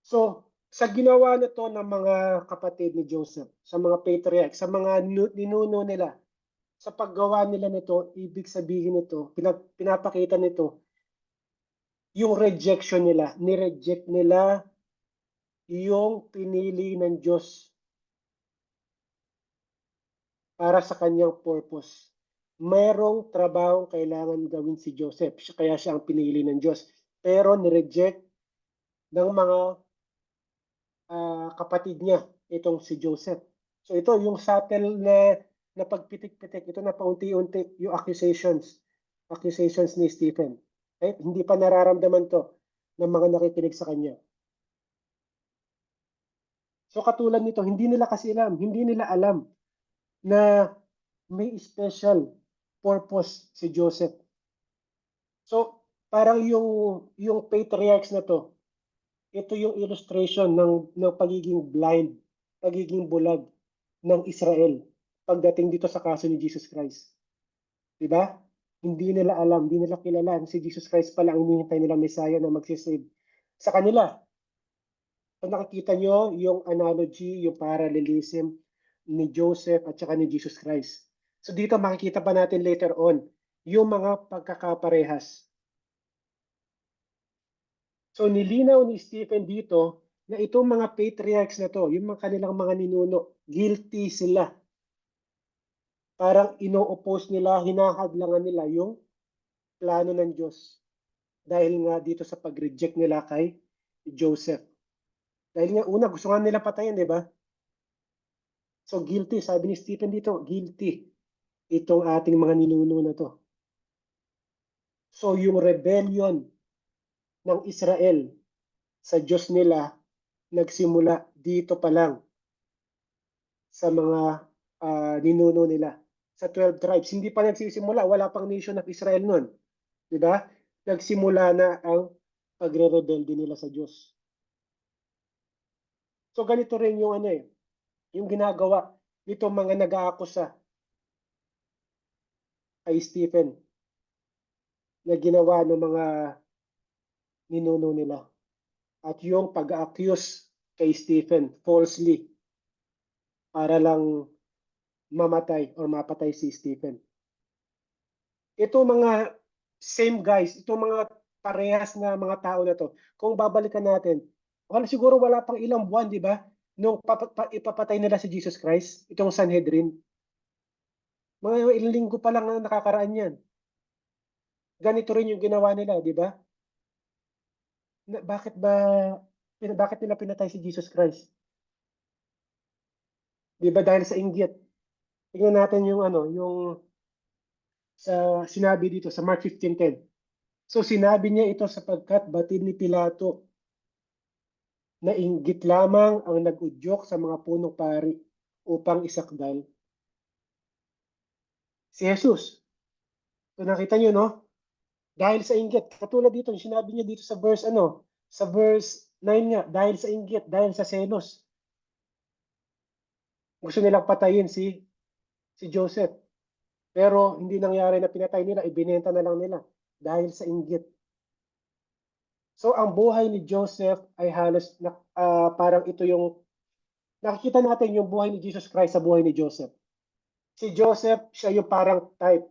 So, sa ginawa nito ng mga kapatid ni Joseph, sa mga patriarch, sa mga ninuno nila, sa paggawa nila nito, ibig sabihin nito, pinapakita nito, yung rejection nila, nireject nila yung pinili ng Diyos para sa kanyang purpose. Merong trabahong kailangan gawin si Joseph, kaya siya ang pinili ng Diyos. Pero nireject ng mga kapatid niya, itong si Joseph. So ito yung subtle na pagpitik-pitik, ito na paunti-unti yung accusations ni Stephen. Okay? Hindi pa nararamdaman to ng mga nakikinig sa kanya. So katulad nito, hindi nila alam na may special purpose si Joseph. So parang yung patriarchs na to, ito yung illustration ng pagiging blind, pagiging bulag ng Israel pagdating dito sa kaso ni Jesus Christ. Diba? Hindi nila alam, hindi nila kilala si Jesus Christ pala ang hinihintay nila Messiah na magsisave sa kanila. So nakikita nyo yung analogy, yung parallelism ni Joseph at saka ni Jesus Christ. So dito makikita pa natin later on yung mga pagkakaparehas. So nilinaw ni Stephen dito na itong mga patriarchs na to, yung mga kanilang mga ninuno, guilty sila. Parang ino-oppose nila, hinahadlangan nila yung plano ng Diyos. Dahil nga dito sa pag-reject nila kay Joseph. Dahil nga una, gusto nga nila patayin, di ba? So guilty, sabi ni Stephen dito, guilty itong ating mga ninuno na to. So yung rebellion ng Israel sa Diyos nila nagsimula dito pa lang sa mga ninuno nila. Sa 12 tribes, hindi pa nagsisimula, wala pang nation of Israel nun. Di ba? Nagsimula na ang pagre-rebelde nila sa Diyos. So ganito rin yung yung ginagawa nito mga nag-aakusa kay Stephen na ginawa ng mga ninuno nila. At yung pag-accuse kay Stephen falsely para lang mamatay or mapatay si Stephen. Ito mga same guys, ito mga parehas na mga tao na to. Kung babalikan natin, siguro wala pang ilang buwan, di ba? Nung ipapatay nila si Jesus Christ, itong Sanhedrin. Mga ilang linggo pa lang na nakakaraan yan. Ganito rin yung ginawa nila, di ba? Bakit nila pinatay si Jesus Christ? Di ba dahil sa inggit? Tingnan natin yung yung sa sinabi dito sa Mark 15:10. So sinabi niya ito sapagkat batid ni Pilato na inggit lamang ang nag-udyok sa mga punong pari upang isakdal si Jesus. So nakita niyo, no? Dahil sa inggit. Katulad dito, yung sinabi niya dito sa verse sa verse 9 nga, dahil sa inggit, dahil sa selos. Gusto nilang patayin si Joseph. Pero hindi nangyari na pinatay nila, ibinenta na lang nila dahil sa inggit. So ang buhay ni Joseph ay halos parang ito yung nakikita natin yung buhay ni Jesus Christ sa buhay ni Joseph. Si Joseph, siya yung parang type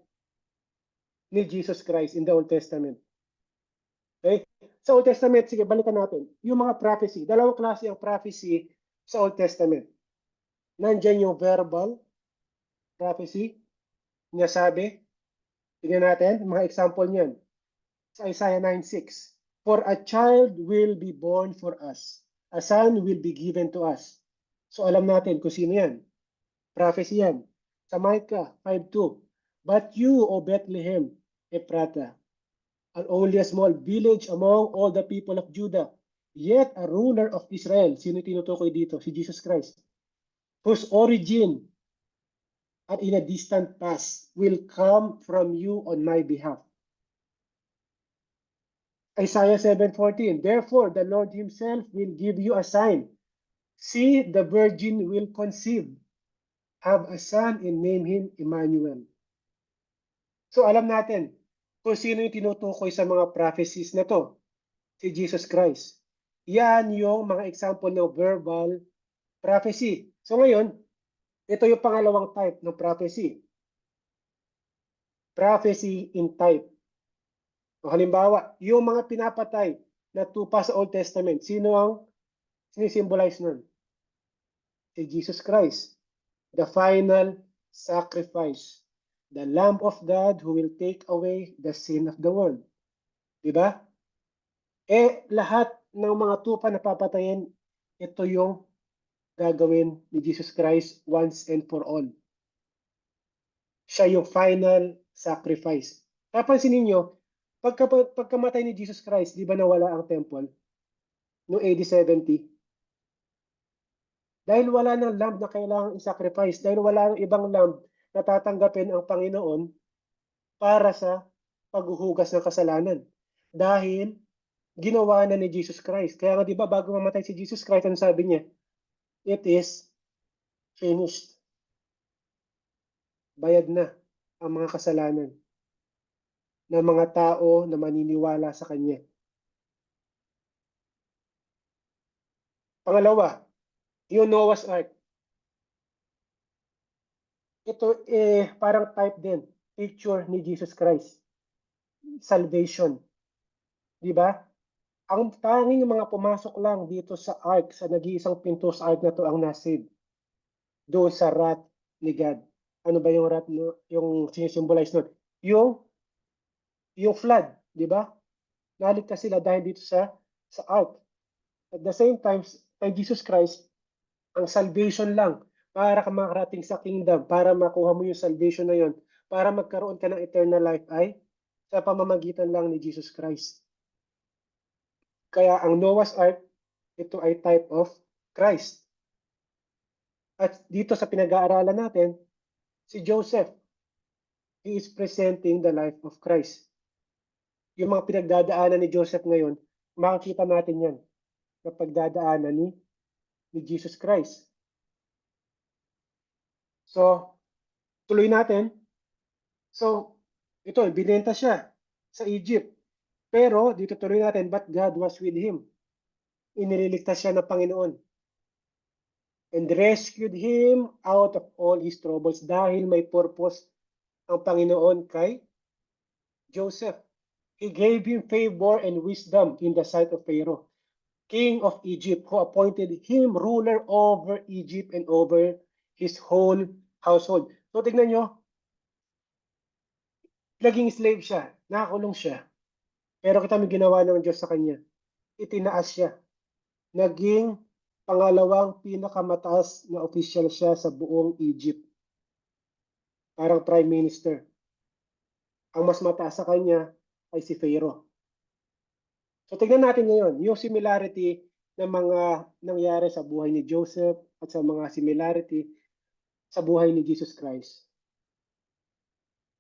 ni Jesus Christ in the Old Testament. Okay? Sa Old Testament, sige, balikan natin. Yung mga prophecy, dalawang klase ang prophecy sa Old Testament. Nandiyan yung verbal prophecy, niya sabi, tingnan natin, mga example niyan. Sa Isaiah 9:6, for a child will be born for us, a son will be given to us. So alam natin kung sino yan. Prophecy yan. Sa Micah 5:2, but you, O Bethlehem, Ephrata, are only a small village among all the people of Judah, yet a ruler of Israel. Sino tinutukoy dito? Si Jesus Christ. Whose origin are in a distant past will come from you on my behalf. Isaiah 7:14, therefore the Lord himself will give you a sign. See, the virgin will conceive, have a son, and name him Emmanuel. So alam natin kung sino yung tinutukoy sa mga prophecies na to. Si Jesus Christ. Yan yung mga example ng verbal prophecy. So ngayon, ito yung pangalawang type ng prophecy. Prophecy in type. O halimbawa, yung mga pinapatay na tupa sa Old Testament, sino ang sinisimbolize nun? Si Jesus Christ, the final sacrifice, the Lamb of God who will take away the sin of the world. Diba? Lahat ng mga tupa na papatayin, ito yung gagawin ni Jesus Christ once and for all. Siya yung final sacrifice. Napansin ninyo, pagkamatay ni Jesus Christ, di ba nawala ang temple? No AD 70? Dahil wala ng lamb na kailangang i-sacrifice, dahil wala ng ibang lamb na tatanggapin ang Panginoon para sa paghuhugas ng kasalanan. Dahil ginawa na ni Jesus Christ. Kaya nga di ba bago mamatay si Jesus Christ, ang sabi niya, it is finished. Bayad na ang mga kasalanan ng mga tao na maniniwala sa Kanya. Pangalawa, yung Noah's Ark. Ito parang type din, picture ni Jesus Christ. Salvation. Di ba? Ang tanging mga pumasok lang dito sa ark, sa nag-iisang pinto sa ark na to ang nasave. Doon sa wrath ni God. Ano ba yung wrath, yung sinisimbolize nun? Yung flood, di ba? Naligtas sila dahil dito sa ark. At the same time, kay Jesus Christ, ang salvation lang para ka makarating sa kingdom, para makuha mo yung salvation na yon, para magkaroon ka ng eternal life ay sa pamamagitan lang ni Jesus Christ. Kaya ang Noah's Ark, ito ay type of Christ. At dito sa pinag-aaralan natin, si Joseph, he is presenting the life of Christ. Yung mga pinagdadaanan ni Joseph ngayon, makikita natin yan na pagdadaanan ni Jesus Christ. So, tuloy natin. So, ito, binenta siya sa Egypt. Pero, dito tuloy natin, but God was with him. Iniligtas siya ng Panginoon. And rescued him out of all his troubles dahil may purpose ang Panginoon kay Joseph. He gave him favor and wisdom in the sight of Pharaoh, king of Egypt, who appointed him ruler over Egypt and over his whole household. So tignan nyo, naging slave siya, nakakulong siya. Pero kita may ginawa ng Diyos sa kanya. Itinaas siya. Naging pangalawang pinakamataas na official siya sa buong Egypt. Parang prime minister. Ang mas mataas sa kanya ay si Pharaoh. So tignan natin ngayon yung similarity ng mga nangyari sa buhay ni Joseph at sa mga similarity sa buhay ni Jesus Christ.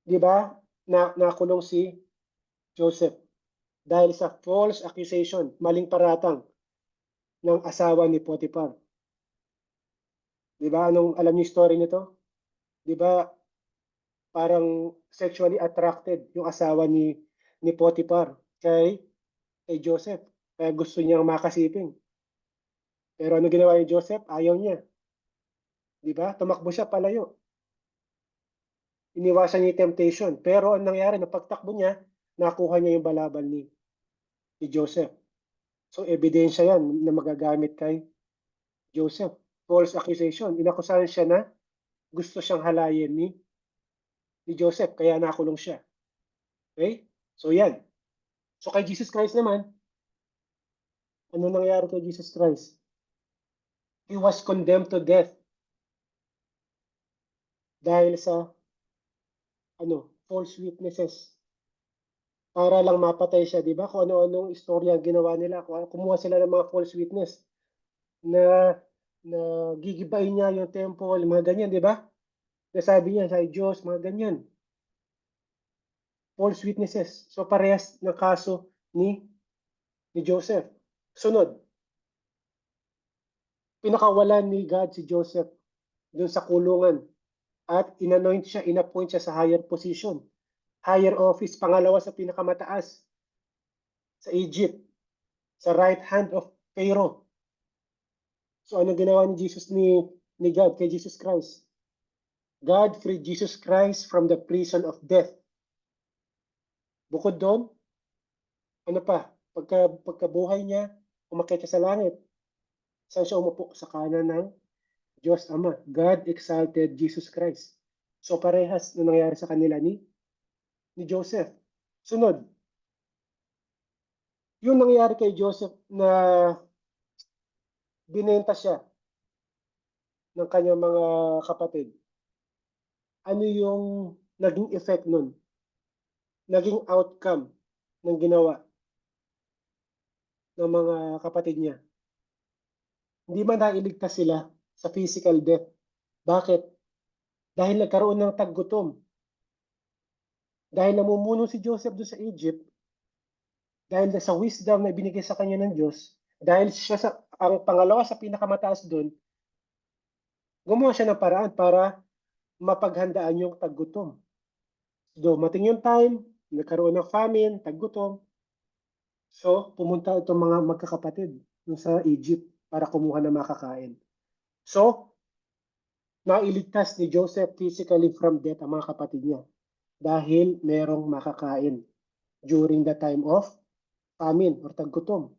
Di ba? Nakulong si Joseph dahil sa false accusation, maling paratang ng asawa ni Potiphar. Di ba? Alam niyo yung story nito? Di ba parang sexually attracted yung asawa ni Potiphar kay Joseph. Kaya gusto niyang makasiping. Pero ano ginawa ni Joseph? Ayaw niya. Di ba? Tumakbo siya palayo. Iniwasan niya yung temptation. Pero ang nangyari, na pagtakbo niya, nakuha niya yung balabal ni Joseph. So, ebidensya yan na magagamit kay Joseph. False accusation. Inakusahan siya na gusto siyang halayin ni Joseph, kaya nakulong siya. Okay? So, yan. So, kay Jesus Christ naman, ano nangyari kay Jesus Christ? He was condemned to death dahil sa false witnesses. Para lang mapatay siya, di ba? Kung ano-anong istorya ang ginawa nila. Kumuha sila ng mga false witness na gigibain niya yung temple, mga ganyan, di ba? Nasabi niya sa Diyos, mga ganyan. False witnesses. So parehas ng kaso ni Joseph. Sunod, pinakawalan ni God si Joseph doon sa kulungan at inappoint siya sa higher position, higher office, pangalawa sa pinakamataas sa Egypt, sa right hand of Pharaoh. So ano ginawa ni Jesus ni God kay Jesus Christ? God freed Jesus Christ from the prison of death. Bukod doon, ano pa? Pagkabuhay niya, umakyat siya sa langit. Saan siya umupo? Sa kanan ng Diyos Ama. God exalted Jesus Christ. So parehas na nangyari sa kanila ni Joseph. Sunod, yung nangyari kay Joseph na binenta siya ng kanyang mga kapatid. Ano yung naging effect nun? Naging outcome ng ginawa ng mga kapatid niya. Hindi man nailigtas sila sa physical death. Bakit? Dahil nagkaroon ng taggutom. Dahil namumuno si Joseph doon sa Egypt, dahil sa wisdom na binigay sa kanya ng Diyos, dahil siya ang pangalawa sa pinakamataas doon, gumawa siya ng paraan para mapaghandaan yung taggutom. Dumating yung time, nagkaroon ng famine, taggutom. So, pumunta itong mga magkakapatid sa Egypt para kumuha ng makakain. So, nailigtas ni Joseph physically from death ang mga kapatid niya dahil merong makakain during the time of famine or taggutom.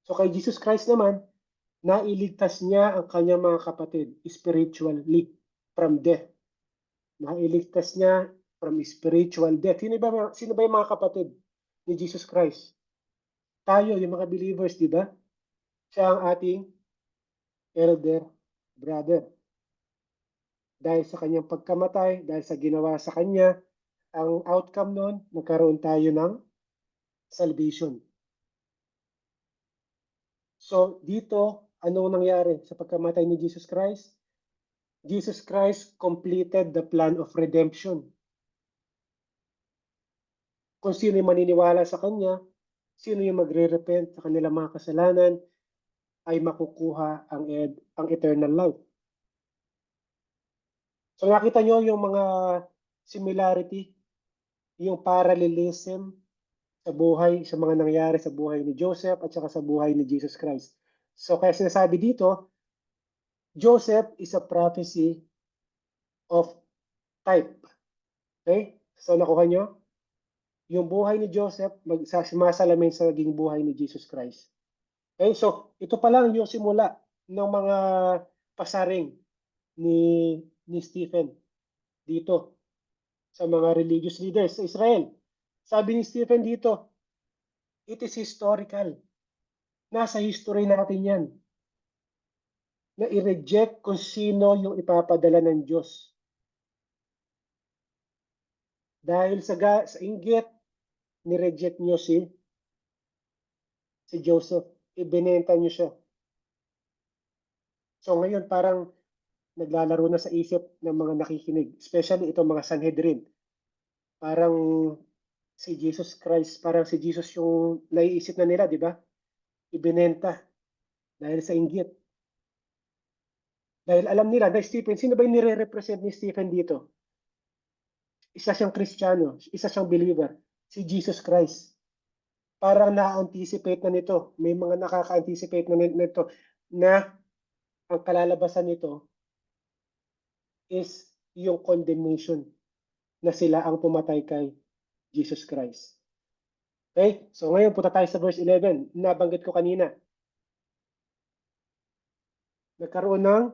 So kay Jesus Christ naman, nailigtas niya ang kanyang mga kapatid spiritually from death. Nailigtas niya from spiritual death. Sino ba yung mga kapatid ni Jesus Christ? Tayo, yung mga believers, di ba? Siya ang ating elder brother. Dahil sa kanyang pagkamatay, dahil sa ginawa sa kanya, ang outcome nun, nagkaroon tayo ng salvation. So, dito, ano nangyari sa pagkamatay ni Jesus Christ? Jesus Christ completed the plan of redemption. Kung sino yung maniniwala sa Kanya, sino yung magre-repent sa kanilang mga kasalanan, ay makukuha ang eternal life. So nakita nyo yung mga similarity, yung parallelism sa mga nangyari sa buhay ni Joseph at saka sa buhay ni Jesus Christ. So kaya sinasabi dito, Joseph is a prophecy of type. Okay? So nakuha nyo? Yung buhay ni Joseph, sumasalamin sa naging buhay ni Jesus Christ. Okay? So ito pa lang yung simula ng mga pasaring ni Stephen dito sa mga religious leaders sa Israel. Sabi ni Stephen dito, it is historical. Nasa history natin yan. Na i-reject kung sino yung ipapadala ng Diyos. Dahil sa inggit, ni-reject nyo si Joseph. Ibinenta nyo siya. So ngayon parang naglalaro na sa isip ng mga nakikinig, especially itong mga Sanhedrin. Parang si Jesus Christ, parang si Jesus yung naiisip na nila, di ba? Ibinenta dahil sa inggit. Dahil alam nila na Stephen, sino ba yung nire-represent ni Stephen dito? Isa siyang Kristiyano, isa siyang believer, si Jesus Christ. Parang na-anticipate na nito, may mga nakaka-anticipate na nito na ang kalalabasan nito is yung condemnation na sila ang pumatay kay Jesus Christ. Okay? So ngayon punta tayo sa verse 11. Nabanggit ko kanina. Nagkaroon ng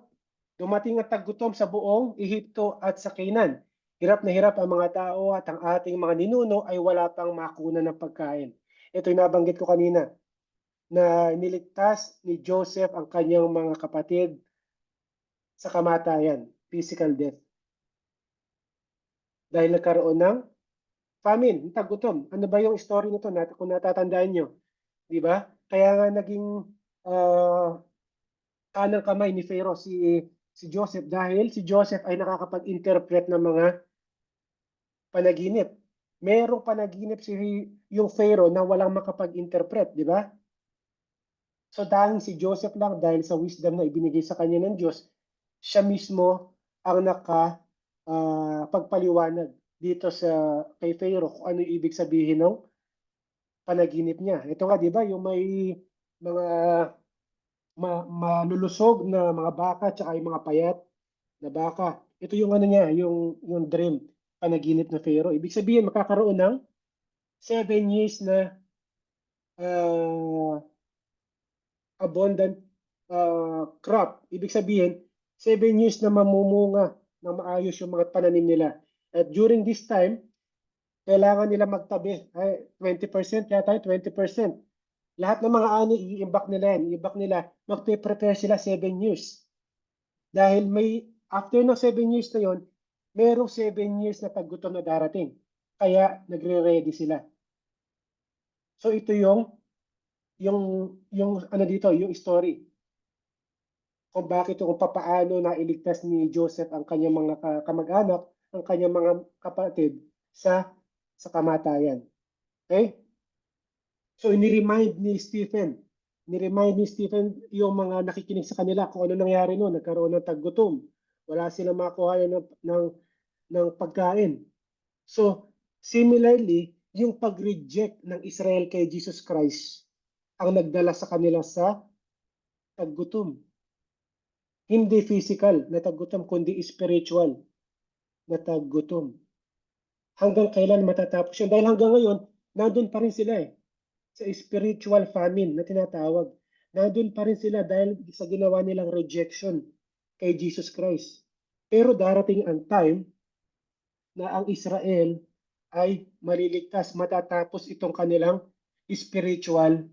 dumating at taggutom sa buong Ehipto at sa Canaan. Hirap na hirap ang mga tao at ang ating mga ninuno ay wala pang makunan ng pagkain. Ito yung nabanggit ko kanina na niligtas ni Joseph ang kanyang mga kapatid sa kamatayan, physical death. Dahil nagkaroon ng famine, taggutom. Ano ba yung story nito kung natatandaan nyo? Di ba? Kaya nga naging kanang kamay ni Pharaoh si Joseph dahil si Joseph ay nakakapag-interpret ng mga panaginip. Merong panaginip yung Pharaoh na walang makapag-interpret, di ba? So dahil si Joseph lang, dahil sa wisdom na ibinigay sa kanya ng Diyos, siya mismo ang pagpaliwanag dito sa kay Pharaoh kung ano yung ibig sabihin ng panaginip niya. Ito nga, di ba, yung may mga malulusog na mga baka at yung mga payat na baka. Ito yung ano niya, yung dream, panaginip na Pharaoh. Ibig sabihin, makakaroon ng 7 years na abundant crop. Ibig sabihin, 7 years na mamumunga na maayos yung mga pananim nila. At during this time, kailangan nila magtabi. Ay, 20% yata, 20%. Lahat ng mga ani, i-imbak nila yan. I-imbak nila, magpe-prepare sila 7 years. Dahil after ng 7 years na yon, merong 7 years na paggutom na darating. Kaya nagre-ready sila. So ito yung ano dito, yung story. Kung bakit kung papaano na iligtas ni Joseph ang kanyang mga kamag-anak, ang kanyang mga kapatid sa kamatayan. Okay? So ni-remind ni Stephen yung mga nakikinig sa kanila kung ano nangyari noon. Nagkaroon ng taggutom. Wala silang makuha ng pagkain. So, similarly, yung pag-reject ng Israel kay Jesus Christ ang nagdala sa kanila sa taggutom. Hindi physical na taggutom, kundi spiritual na taggutom. Hanggang kailan matatapos yun? Dahil hanggang ngayon, nandun pa rin sila sa spiritual famine na tinatawag. Nandun pa rin sila dahil sa ginawa nilang rejection kay Jesus Christ. Pero darating ang time na ang Israel ay maliligtas, matatapos itong kanilang spiritual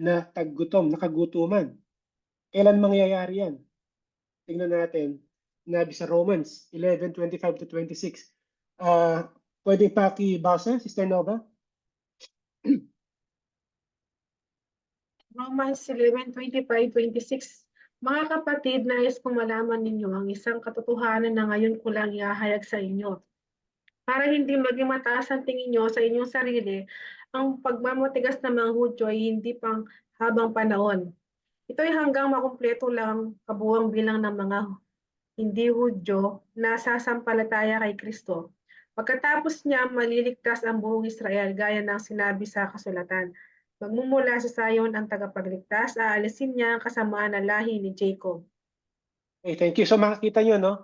na taggutom, nakagutuman. Kailan mangyayari yan? Tingnan natin. Sinabi sa Romans 11:25-26. Pwede pakibasa, Sister Nova? Romans 11:25-26. Mga kapatid, nais kong malaman ninyo ang isang katotohanan na ngayon ko lang ihahayag sa inyo. Para hindi maging mataas ang tingin nyo sa inyong sarili, ang pagmamatigas ng mga Hudyo ay hindi pang habang panahon. Ito ay hanggang makumpleto lang kabuang bilang ng mga hindi Hudyo na sasampalataya kay Kristo. Pagkatapos niya, maliligtas ang buong Israel gaya ng sinabi sa kasulatan. Magmumula sa Sayon ang tagapagligtas, aalisin niya ang kasamaan na lahi ni Jacob. Okay, thank you. So makikita nyo, no?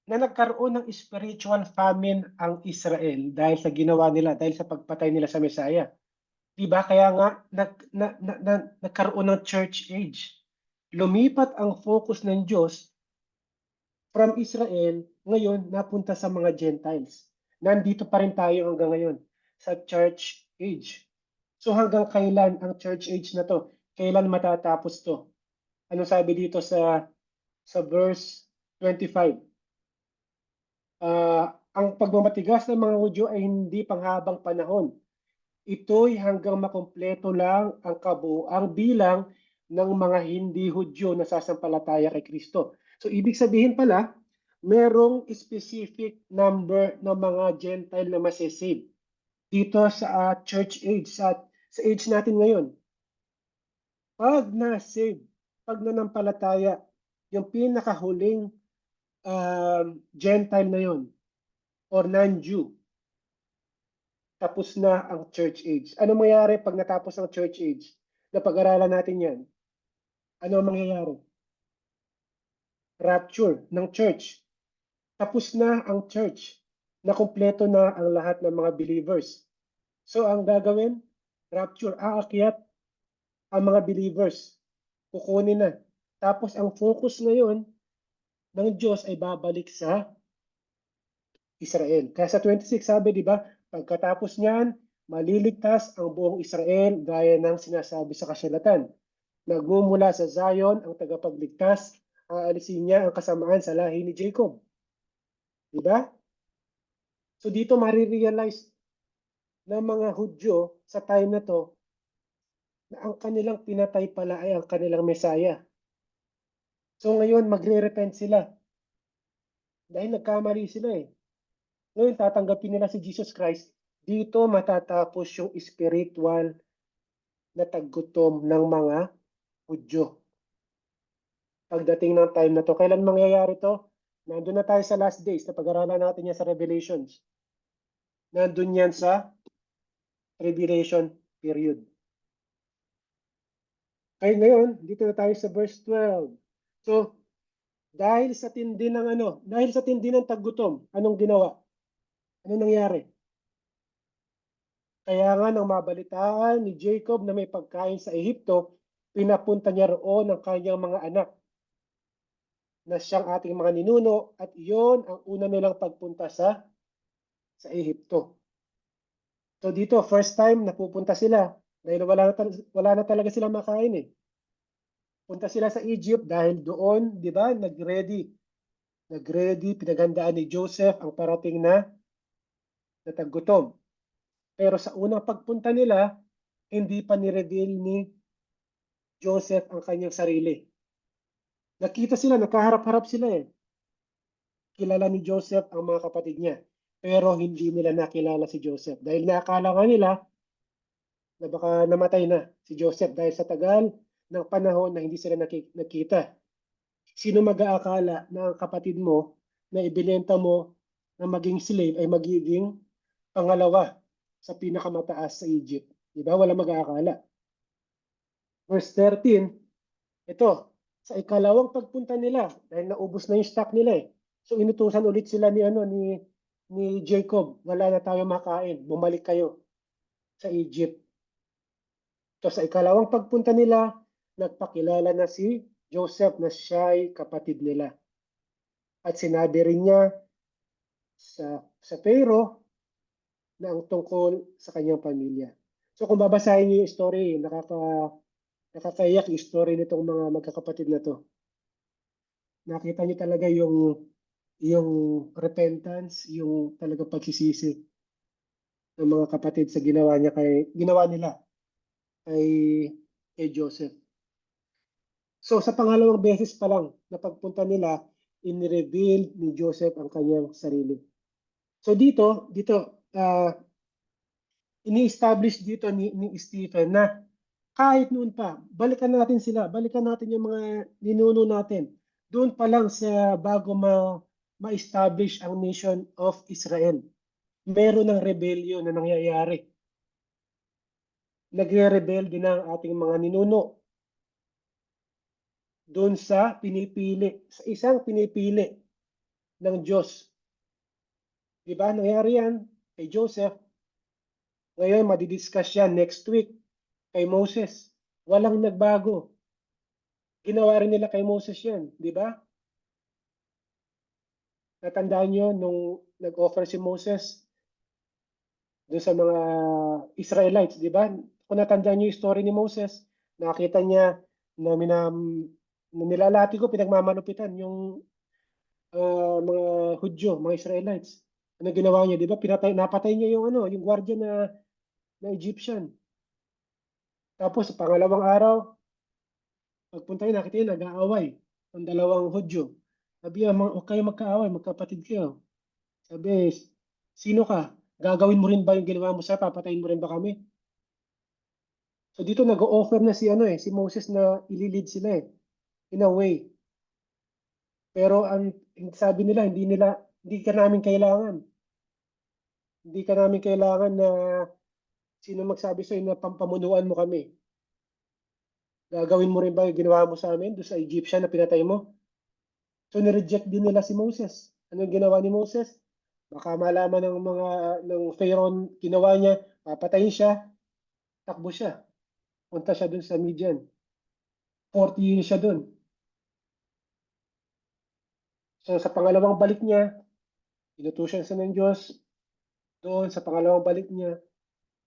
Na nagkaroon ng spiritual famine ang Israel dahil sa ginawa nila, dahil sa pagpatay nila sa Messiah. Diba? Kaya nga nagkaroon ng church age. Lumipat ang focus ng Diyos from Israel, ngayon napunta sa mga Gentiles. Nandito pa rin tayo hanggang ngayon sa church age. So hanggang kailan ang church age na to? Kailan matatapos to? Ano sabi dito sa verse 25? Ang pagmamatigas ng mga Hudyo ay hindi panghabang panahon. Ito'y hanggang makumpleto lang ang bilang ng mga hindi Hudyo na sasampalataya kay Kristo. So ibig sabihin pala, merong specific number ng mga Gentile na masisave. dito sa church age, sa age natin ngayon. Pag na-save, pag nanampalataya, yung pinakahuling Gentile na yon or non-Jew, tapos na ang church age. Ano mangyayari pag natapos ang church age? Napag-aralan natin yan. Ano ang mangyayari? Rapture ng church. Tapos na ang church. Nakumpleto na ang lahat ng mga believers. So ang gagawin, rapture, aakyat ang mga believers. Kukunin na. Tapos ang focus ngayon ng Diyos ay babalik sa Israel. Kaya sa 26 sabi, di ba, pagkatapos niyan, maliligtas ang buong Israel gaya ng sinasabi sa kasulatan. Nagmumula sa Zion ang tagapagligtas, aalisin niya ang kasamaan sa lahi ni Jacob. Di ba? So dito marirealize ng mga Hudyo sa time na to na ang kanilang pinatay pala ay ang kanilang Mesaya. So ngayon magre-repent sila dahil nagkamali sila eh. Ngayon tatanggapin nila si Jesus Christ. Dito matatapos yung spiritual na taggutom ng mga Hudyo. Pagdating ng time na to, kailan mangyayari to? Nandun na tayo sa last days na pag-aralan natin yan sa Revelations. Nandun yan sa tribulation period. Kaya ngayon, dito na tayo sa verse 12. So, dahil sa tindi ng taggutom, anong ginawa? Anong nangyari? Kaya nga nang mabalitaan ni Jacob na may pagkain sa Ehipto, pinapunta niya roon ang kanyang mga anak na siyang ating mga ninuno at iyon ang una nilang pagpunta sa Ehipto. So dito, first time napupunta sila dahil wala na talaga silang makain eh. Punta sila sa Egypt dahil doon, di ba, nag-ready, pinaghandaan ni Joseph ang parating na taggutom. Pero sa unang pagpunta nila, hindi pa ni-reveal ni Joseph ang kanyang sarili. Nakita sila, nakaharap-harap sila eh. Kilala ni Joseph ang mga kapatid niya. Pero hindi nila nakilala si Joseph. Dahil nakakala nga nila na baka namatay na si Joseph dahil sa tagal ng panahon na hindi sila nakita. Sino mag-aakala na ang kapatid mo na ibinenta mo na maging slave ay magiging pangalawa sa pinakamataas sa Egypt? Di ba? Wala mag-aakala. Verse 13, ito, sa ikalawang pagpunta nila, dahil naubos na yung stock nila eh. So inutusan ulit sila ni Jacob, wala na tayo makain, bumalik kayo sa Egypt. So sa ikalawang pagpunta nila, nagpakilala na si Joseph na siya'y kapatid nila. At sinabi rin niya sa Pharaoh na ang tungkol sa kanyang pamilya. So kung babasahin niyo yung story, nakakaiyak yung story nitong mga magkakapatid na to. Nakita niyo talaga yung repentance, yung talaga pagsisisi ng mga kapatid sa ginawa nila kay Joseph. So sa pangalawang beses pa lang na pagpunta nila, in-reveal ni Joseph ang kanyang sarili. So dito ini-establish dito ni Stephen na kahit noon pa, balikan natin yung mga ninuno natin. Doon pa lang sa bago ma-establish ang nation of Israel, meron ng rebellion na nangyayari. Nagre-rebel din ang ating mga ninuno doon sa isang pinipili ng Diyos. Di ba? Nangyari yan kay Joseph. Ngayon, madidiscuss yan next week kay Moses. Walang nagbago. Ginawa rin nila kay Moses yan. Di ba? Natandaan nyo nung nag-offer si Moses doon sa mga Israelites, di ba? Kung natandaan nyo yung story ni Moses, nakita niya na nilalati ko, pinagmamalupitan yung mga Hudyo, mga Israelites. Ano ginawa niya, di ba? Napatay niya yung gwardiya na Egyptian. Tapos, pangalawang araw, pagpunta niya, nakita niya, nag-aaway ang dalawang Hudyo. Sabi niya, huwag kayo magkaaway, magkapatid kayo. Sabi, sino ka? Gagawin mo rin ba yung ginawa mo sa papatayin mo rin ba kami? So dito nag-o-offer na si Moses na ililid sila in a way. Pero ang sabi nila, hindi ka namin kailangan. Hindi ka namin kailangan na sino magsabi sa'yo na pampamunuan mo kami. Gagawin mo rin ba yung ginawa mo sa amin doon sa Egyptian na pinatay mo? So nireject din nila si Moses. Ano yung ginawa ni Moses? Baka malaman ng Pharaoh ginawa niya, papatayin siya, takbo siya. Punta siya doon sa Midian. 40 years siya doon. So sa pangalawang balik niya, inutusan siya ng Diyos. Doon sa pangalawang balik niya,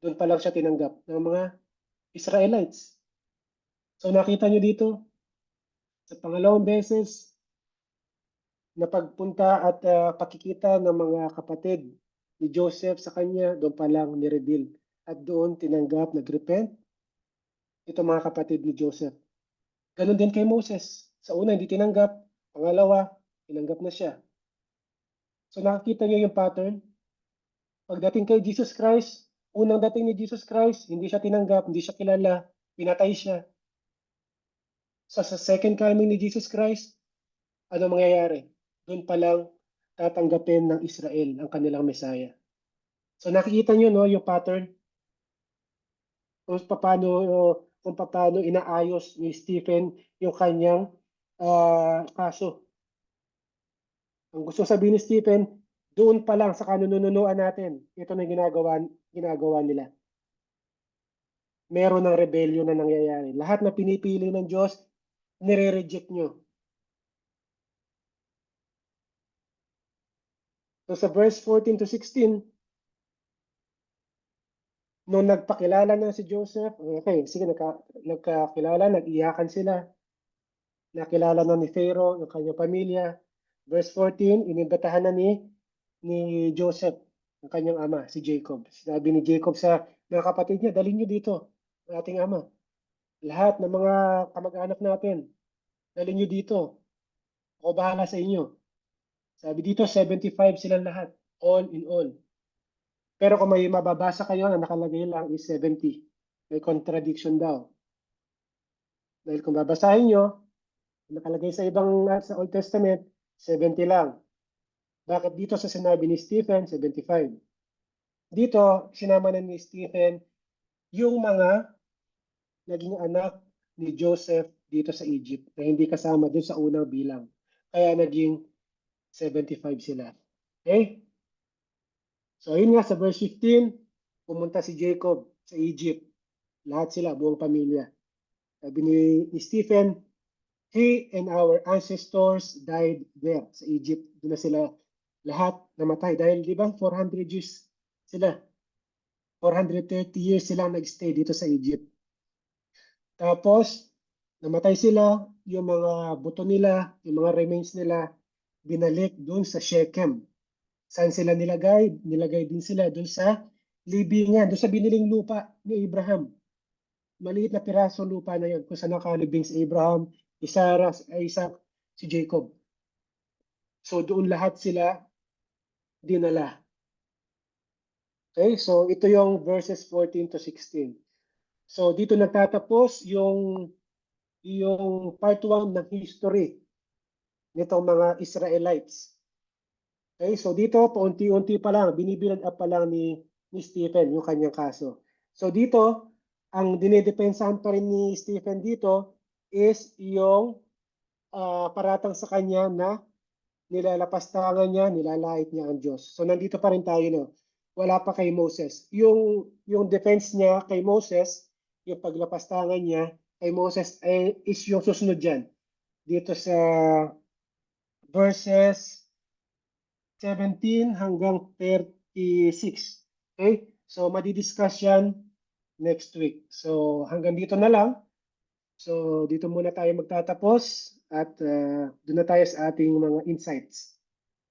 doon pa lang siya tinanggap ng mga Israelites. So nakita niyo dito, sa pangalawang beses na pagpunta at pakikita ng mga kapatid ni Joseph sa kanya, doon pa lang ni-reveal. At doon tinanggap, nag-repent, ito mga kapatid ni Joseph. Ganon din kay Moses. Sa una, hindi tinanggap. Pangalawa, tinanggap na siya. So nakikita niyo yung pattern. Pagdating kay Jesus Christ, unang dating ni Jesus Christ, hindi siya tinanggap, hindi siya kilala, pinatay siya. So sa second coming ni Jesus Christ, ano mangyayari? Doon pa lang tatanggapin ng Israel ang kanilang Messiah. So nakikita niyo no yung pattern kung paano inaayos ni Stephen yung kanyang kaso. Ang gusto sabihin ni Stephen, doon pa lang sa kanununuan natin, ito na ginagawa nila. Meron ng rebellion na nangyayari. Lahat na pinipili ng Diyos, nire-reject nyo. So sa verse 14 to 16, nung nagpakilala na si Joseph, okay, sige, nagkakilala, nag-iyakan sila. Nakilala na ni Pharaoh, yung kanyang pamilya. Verse 14, inibatahan na ni Joseph, ang kanyang ama, si Jacob. Sinabi ni Jacob sa mga kapatid niya, dalhin niyo dito, ang ating ama. Lahat ng mga kamag-anak natin, dalhin niyo dito. Ako bahala sa inyo. Sabi dito, 75 silang lahat. All in all. Pero kung may mababasa kayo na nakalagay lang is 70. May contradiction daw. Dahil kung babasahin nyo, nakalagay sa sa Old Testament, 70 lang. Bakit dito sa sinabi ni Stephen, 75? Dito, sinama na ni Stephen yung mga naging anak ni Joseph dito sa Egypt na hindi kasama doon sa unang bilang. Kaya naging 75 sila. Okay? So, ayun nga sa verse 15, pumunta si Jacob sa Egypt. Lahat sila, buong pamilya. Sabi ni Stephen, he and our ancestors died there sa Egypt. Doon na sila lahat namatay. Dahil di ba 400 years sila. 430 years silang nag-stay dito sa Egypt. Tapos, namatay sila, yung mga buto nila, yung mga remains nila, binalik doon sa Shechem. Saan sila nilagay? Nilagay din sila doon sa libingan, doon sa biniling lupa ni Abraham. Maliit na piraso lupa na yun kung saan nakalibing si Abraham, si Sarah, si Isaac, si Jacob. So doon lahat sila dinala. Okay, so ito yung verses 14 to 16. So dito nagtatapos yung part 1 ng history nitong mga Israelites. Okay, so dito paunti-unti pa lang, binibuild up pa lang ni Stephen yung kanyang kaso. So dito, ang dinedepensahan pa rin ni Stephen dito is yung paratang sa kanya na nilalapastangan niya, nilalait niya ang Diyos. So nandito pa rin tayo, no? Wala pa kay Moses. Yung defense niya kay Moses, yung paglapastangan niya kay Moses is yung susunod dyan. Dito sa verses 17 hanggang 36. Okay? So madidiscuss yan next week. So hanggang dito na lang. So dito muna tayo magtatapos at doon na tayo sa ating mga insights.